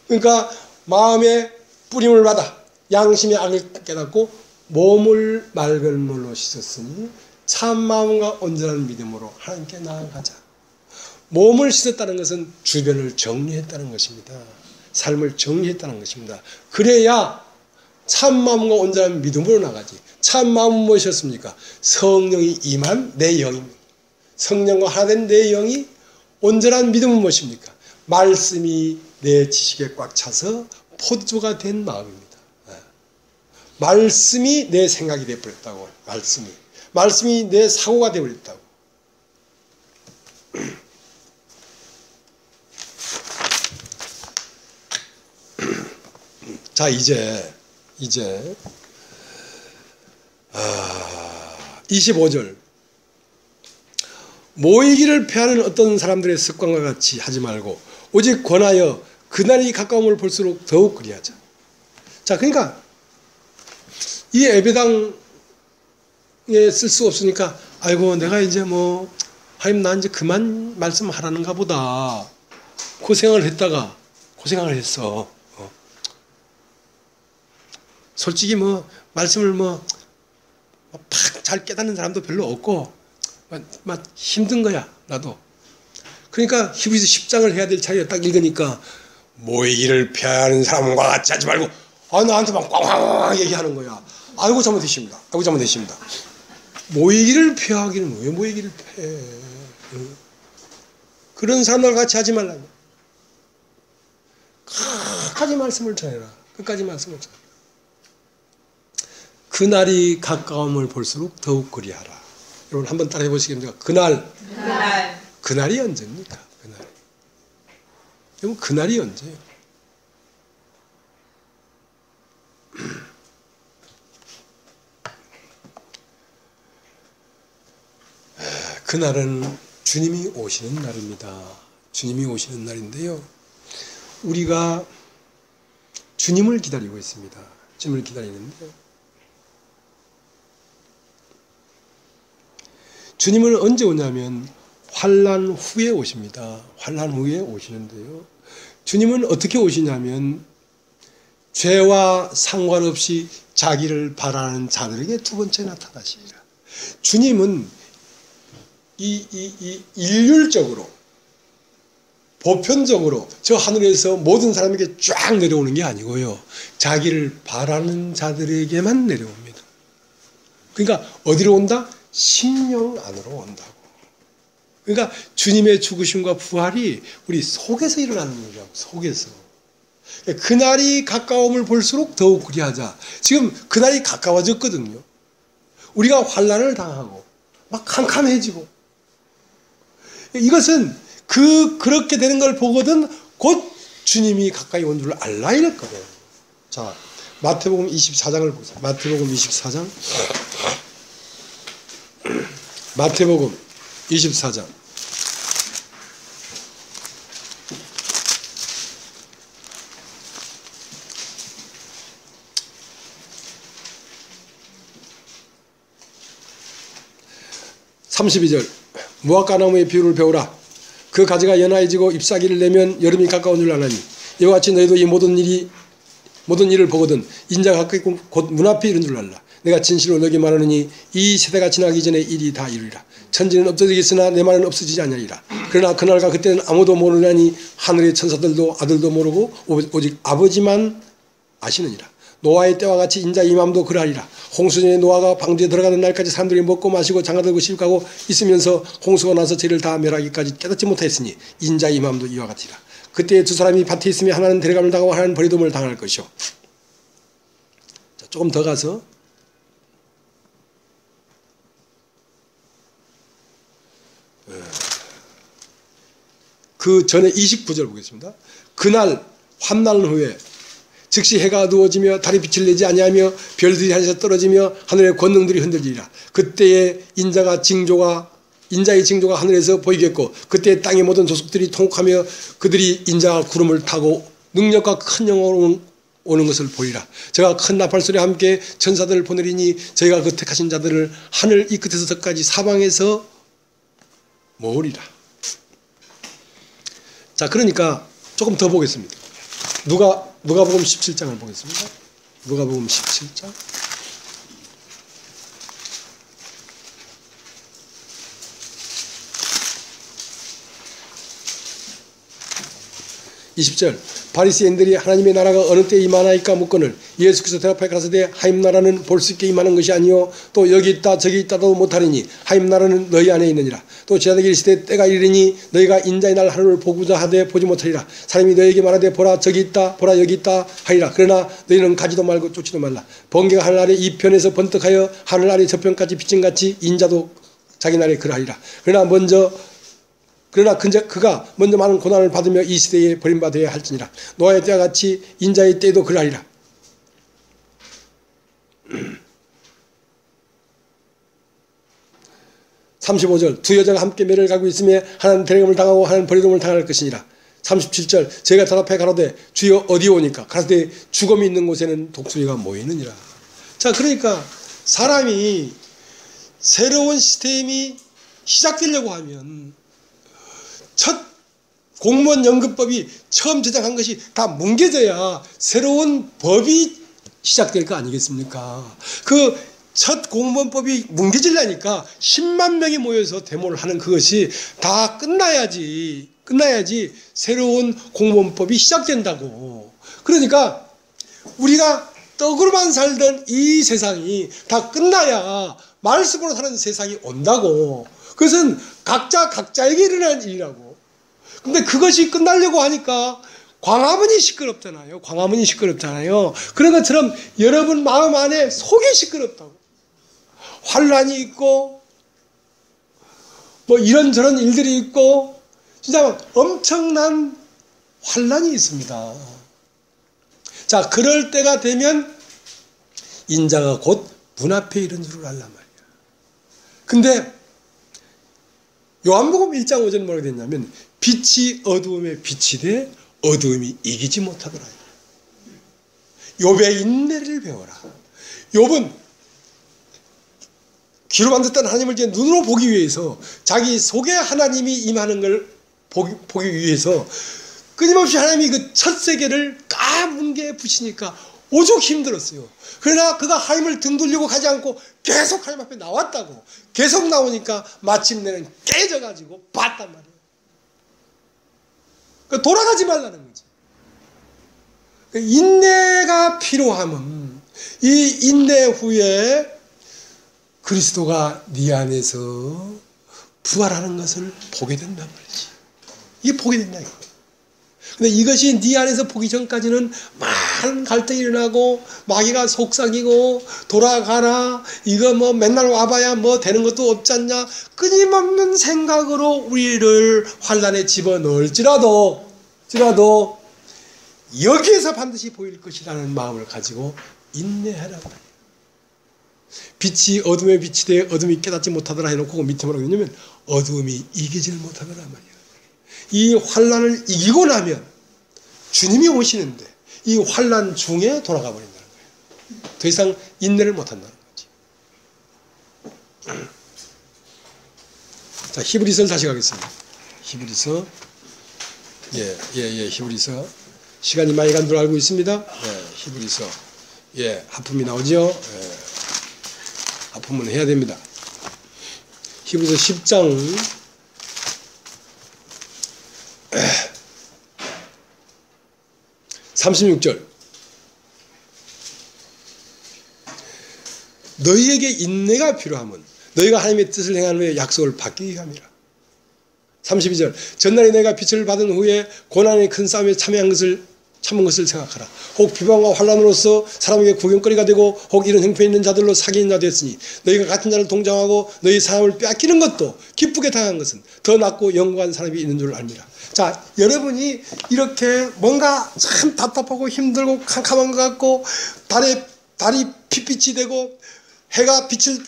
그러니까 마음의 뿌림을 받아 양심의 악을 깨닫고 몸을 맑은 물로 씻었으니 참 마음과 온전한 믿음으로 하나님께 나아가자. 몸을 씻었다는 것은 주변을 정리했다는 것입니다. 삶을 정리했다는 것입니다. 그래야 참 마음과 온전한 믿음으로 나가지. 참 마음은 무엇이었습니까? 성령이 임한 내 영입니다. 성령과 하나 된 내 영이 온전한 믿음은 무엇입니까? 말씀이 내 지식에 꽉 차서 포도주가 된 마음입니다. 말씀이 내 생각이 되어버렸다고. 말씀이 내 사고가 되어버렸다고. 자, 이제 25절. 모이기를 패하는 어떤 사람들의 습관과 같이 하지 말고 오직 권하여 그날이 가까움을 볼수록 더욱 그리하자. 자, 그러니까 이 예배당에 쓸 수 없으니까 아이고 내가 이제 하나님 나 이제 그만 말씀하라는가 보다. 그 생각을 했어. 솔직히 말씀을 팍 잘 깨닫는 사람도 별로 없고 막 힘든 거야 나도. 그러니까 히브리서 10장을 해야 될 차례에 딱 읽으니까 모이기를 패하는 사람과 같이 하지 말고 나한테 막 꽝꽝 얘기하는 거야. 아이고 잘못했습니다. 모이기를 패하기는 왜 모이기를 패해? 그런 사람들과 같이 하지 말라고. 끝까지 말씀을 전해라. 그날이 가까움을 볼수록 더욱 그리하라. 여러분 한번 따라해 보시겠습니까? 그날이 언제입니까? 여러분 그날이 언제예요? 그날은 주님이 오시는 날입니다. 주님이 오시는 날인데요, 우리가 주님을 기다리고 있습니다. 주님을 기다리는데요, 주님은 언제 오냐면 환난 후에 오십니다. 환난 후에 오시는데요, 주님은 어떻게 오시냐면 죄와 상관없이 자기를 바라는 자들에게 두 번째 나타나시리라. 주님은 일률적으로 보편적으로 저 하늘에서 모든 사람에게 쫙 내려오는 게 아니고요. 자기를 바라는 자들에게만 내려옵니다. 그러니까 어디로 온다? 심령 안으로 온다고. 그러니까 주님의 죽으심과 부활이 우리 속에서 일어나는 일이라고. 속에서. 그날이 가까움을 볼수록 더욱 그리하자. 지금 그날이 가까워졌거든요. 우리가 환난을 당하고 막 캄캄해지고, 이것은 그렇게 되는 걸 보거든 곧 주님이 가까이 온 줄 알라 이랬거든. 자, 마태복음 24장을 보세요. 마태복음 24장. 마태복음 24장. (32절) 무화과나무의 비유를 배우라. 그 가지가 연하해지고 잎사귀를 내면 여름이 가까운 줄 아나니 이와 같이 너희도 이 모든 일을 보거든 인자가 가까이 곧 문 앞에 이른 줄 알라. 내가 진실로 너에게 말하노니 이 세대가 지나기 전에 일이 다 이루리라. 천지는 없어지겠으나 내 말은 없어지지 아니하리라. 그러나 그날과 그때는 아무도 모르나니 하늘의 천사들도 아들도 모르고 오직 아버지만 아시느니라. 노아의 때와 같이 인자의 임함도 그러하리라. 홍수전에 노아가 방주에 들어가는 날까지 사람들이 먹고 마시고 장가들고 시집가고 있으면서 홍수가 나서 죄를 다 멸하기까지 깨닫지 못하였으니 인자의 임함도 이와 같으리라. 그때 두 사람이 밭에 있으며 하나는 데려감을 당하고 하나는 버리돔을 당할 것이요. 자, 조금 더 가서 그 전에 29절 보겠습니다. 그날 환난 후에 즉시 해가 어두워지며 달이 빛을 내지 아니하며 별들이 하늘에서 떨어지며 하늘의 권능들이 흔들리리라. 그때의 인자의 징조가 하늘에서 보이겠고 그때 땅의 모든 족속들이 통곡하며 그들이 인자가 구름을 타고 능력과 큰 영광으로 오는 것을 보리라. 제가 큰 나팔소리와 함께 천사들을 보내리니 저희가 그 택하신 자들을 하늘 이 끝에서까지 사방에서 모으리라. 자, 그러니까 조금 더 보겠습니다. 누가복음 17장을 보겠습니다. 누가복음 17장. (20절) 바리새인들이 하나님의 나라가 어느 때 임하나이까 묻거늘 예수께서 대답하여 가라사대 하임 나라는 볼 수 있게 임하는 것이 아니요 또 여기 있다 저기 있다도 못하리니 하임 나라는 너희 안에 있느니라. 또 제자들에게 이르시되 때가 이르니 너희가 인자의 날 하루를 보고자 하되 보지 못하리라. 사람이 너희에게 말하되 보라 저기 있다 보라 여기 있다 하리라. 그러나 너희는 가지도 말고 쫓지도 말라. 번개가 하늘 아래 이 편에서 번뜩하여 하늘 아래 저편까지 비친같이 인자도 자기 날에 그러하리라. 그러나 그가 먼저 많은 고난을 받으며 이 시대에 버림받아야 할지니라. 노아의 때와 같이 인자의 때에도 그러하리라. 35절 두 여자가 함께 매를 가고 있으며 하나는 데려감을 당하고 하나는 버리돔을 당할 것이니라. 37절 제가 대답해 가로되 주여 어디 오니까 가로되 죽음이 있는 곳에는 독수리가 모이느니라. 자, 그러니까 사람이 새로운 시스템이 시작되려고 하면 첫 공무원 연금법이 처음 제정한 것이 다 뭉개져야 새로운 법이 시작될 거 아니겠습니까? 그 첫 공무원법이 뭉개지려니까 10만 명이 모여서 데모를 하는 그것이 다 끝나야지 새로운 공무원법이 시작된다고. 그러니까 우리가 떡으로만 살던 이 세상이 다 끝나야 말씀으로 사는 세상이 온다고. 그것은 각자에게 일어난 일이라고. 근데 그것이 끝나려고 하니까 광화문이 시끄럽잖아요. 그런 것처럼 여러분 마음 안에 속이 시끄럽다고. 환란이 있고 뭐 이런저런 일들이 있고 진짜 엄청난 환란이 있습니다. 자, 그럴 때가 되면 인자가 곧 문 앞에 이른 줄을 알란 말이야. 근데 요한복음 1장 5절은 뭐라고 됐냐면 빛이 어두움에 빛이 돼 어두움이 이기지 못하더라. 욥의 인내를 배워라. 욥은 귀로 만졌던 하나님을 이제 눈으로 보기 위해서 자기 속에 하나님이 임하는 걸 보기 위해서 끊임없이 하나님이 그 첫 세계를 까문게 부시니까 오죽 힘들었어요. 그러나 그가 하나님을 등 돌리고 가지 않고 계속 하나님 앞에 나왔다고. 계속 나오니까 마침내는 깨져가지고 봤단 말이에요. 그러니까 돌아가지 말라는 거지. 인내가 필요함은 이 인내 후에 그리스도가 네 안에서 부활하는 것을 보게 된단 말이지. 이게 보게 된다 이거. 근데 이것이 네 안에서 보기 전까지는 많은 갈등이 일어나고 마귀가 속삭이고 돌아가라 이거 뭐 맨날 와봐야 뭐 되는 것도 없지 않냐 끊임없는 생각으로 우리를 환난에 집어넣을지라도 여기에서 반드시 보일 것이라는 마음을 가지고 인내하라 말이에요. 빛이 어둠에 빛이 되어 어둠이 깨닫지 못하더라 해놓고 밑에 뭐라고 했냐면 어둠이 이기지를 못하더라 말이에요. 이 환난을 이기고 나면 주님이 오시는데 이 환난 중에 돌아가 버린다는 거예요. 더 이상 인내를 못한다는 거지. 자, 히브리서를 다시 가겠습니다. 히브리서 히브리서 시간이 많이 간 줄 알고 있습니다. 히브리서 하품이 나오죠. 하품은 해야 됩니다. 히브리서 10장 36절 너희에게 인내가 필요함은 너희가 하나님의 뜻을 행하는 후에 약속을 받기 위함이라. 32절 전날에 너희가 빛을 받은 후에 고난의 큰 싸움에 참은 것을 생각하라. 혹 비방과 환난으로서 사람에게 구경거리가 되고 혹 이런 형편이 있는 자들로 사귀는 자 됐으니 너희가 같은 자를 동정하고 너희 사람을 빼앗기는 것도 기쁘게 당한 것은 더 낫고 영광한 사람이 있는 줄 압니다. 자, 여러분이 이렇게 뭔가 참 답답하고 힘들고 캄캄한 것 같고 달이 핏빛이 되고 해가 빛을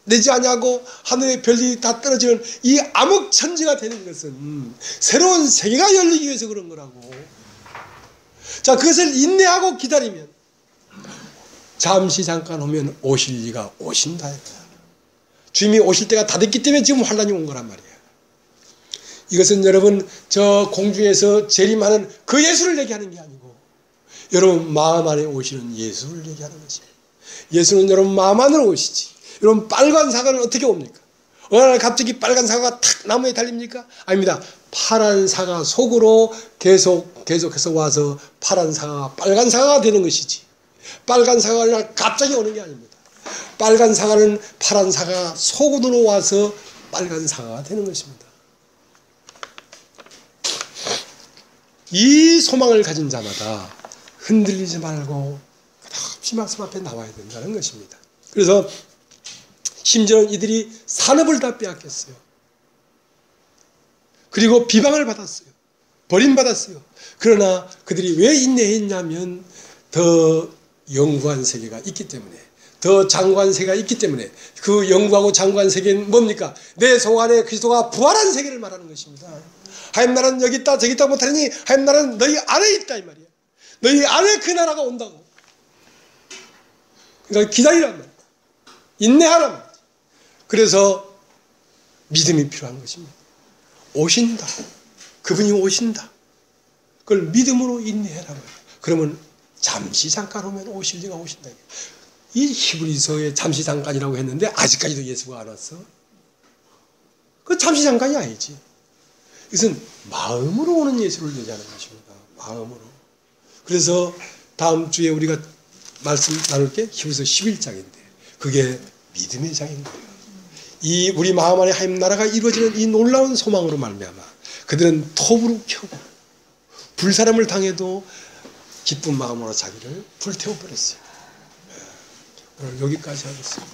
내지 않냐고 하늘의 별이 다 떨어지는 이 암흑천지가 되는 것은 새로운 세계가 열리기 위해서 그런 거라고. 자, 그것을 인내하고 기다리면 잠시 잠깐 오면 오실 이가 오신다. 주님이 오실 때가 다 됐기 때문에 지금 환난이 온 거란 말이에요. 이것은 여러분 저 공중에서 재림하는 그 예수를 얘기하는 게 아니고 여러분 마음 안에 오시는 예수를 얘기하는 것이에요. 예수는 여러분 마음 안으로 오시지. 여러분 빨간 사과는 어떻게 옵니까? 어느 날 갑자기 빨간 사과가 탁 나무에 달립니까? 아닙니다. 파란 사과 속으로 계속해서 와서 파란 사과가 빨간 사과가 되는 것이지. 빨간 사과가 갑자기 오는 게 아닙니다. 빨간 사과는 파란 사과 속으로 와서 빨간 사과가 되는 것입니다. 이 소망을 가진 자마다 흔들리지 말고 끝없이 말씀 앞에 나와야 된다는 것입니다. 그래서 심지어는 이들이 산업을 다 빼앗겼어요. 그리고 비방을 받았어요. 버림받았어요. 그러나 그들이 왜 인내했냐면 더 영구한 세계가 있기 때문에, 더 장구한 세계가 있기 때문에. 그 영구하고 장구한 세계는 뭡니까? 내 속 안에 그리스도가 부활한 세계를 말하는 것입니다. 하나님 나라는 여기 있다 저기 있다 못하니 하나님 나라는 너희 안에 있다 이 말이야. 너희 안에 그 나라가 온다고. 그러니까 기다리란 말이야. 인내하란 말이야. 그래서 믿음이 필요한 것입니다. 오신다. 그분이 오신다. 그걸 믿음으로 인내해라 말이야. 그러면 잠시 잠깐 오면 오실 리가 오신다. 이 히브리서에 잠시 잠깐이라고 했는데 아직까지도 예수가 안 왔어. 그 잠시 잠깐이 아니지. 이것은 마음으로 오는 예수를 얘기하는 것입니다. 마음으로. 그래서 다음 주에 우리가 말씀 나눌 게 히브리서 11장인데 그게 믿음의 장인 거예요. 이 우리 마음 안에 하나님 나라가 이루어지는 이 놀라운 소망으로 말미암아 그들은 톱으로 켜고 불사람을 당해도 기쁜 마음으로 자기를 불태워버렸어요. 오늘 여기까지 하겠습니다.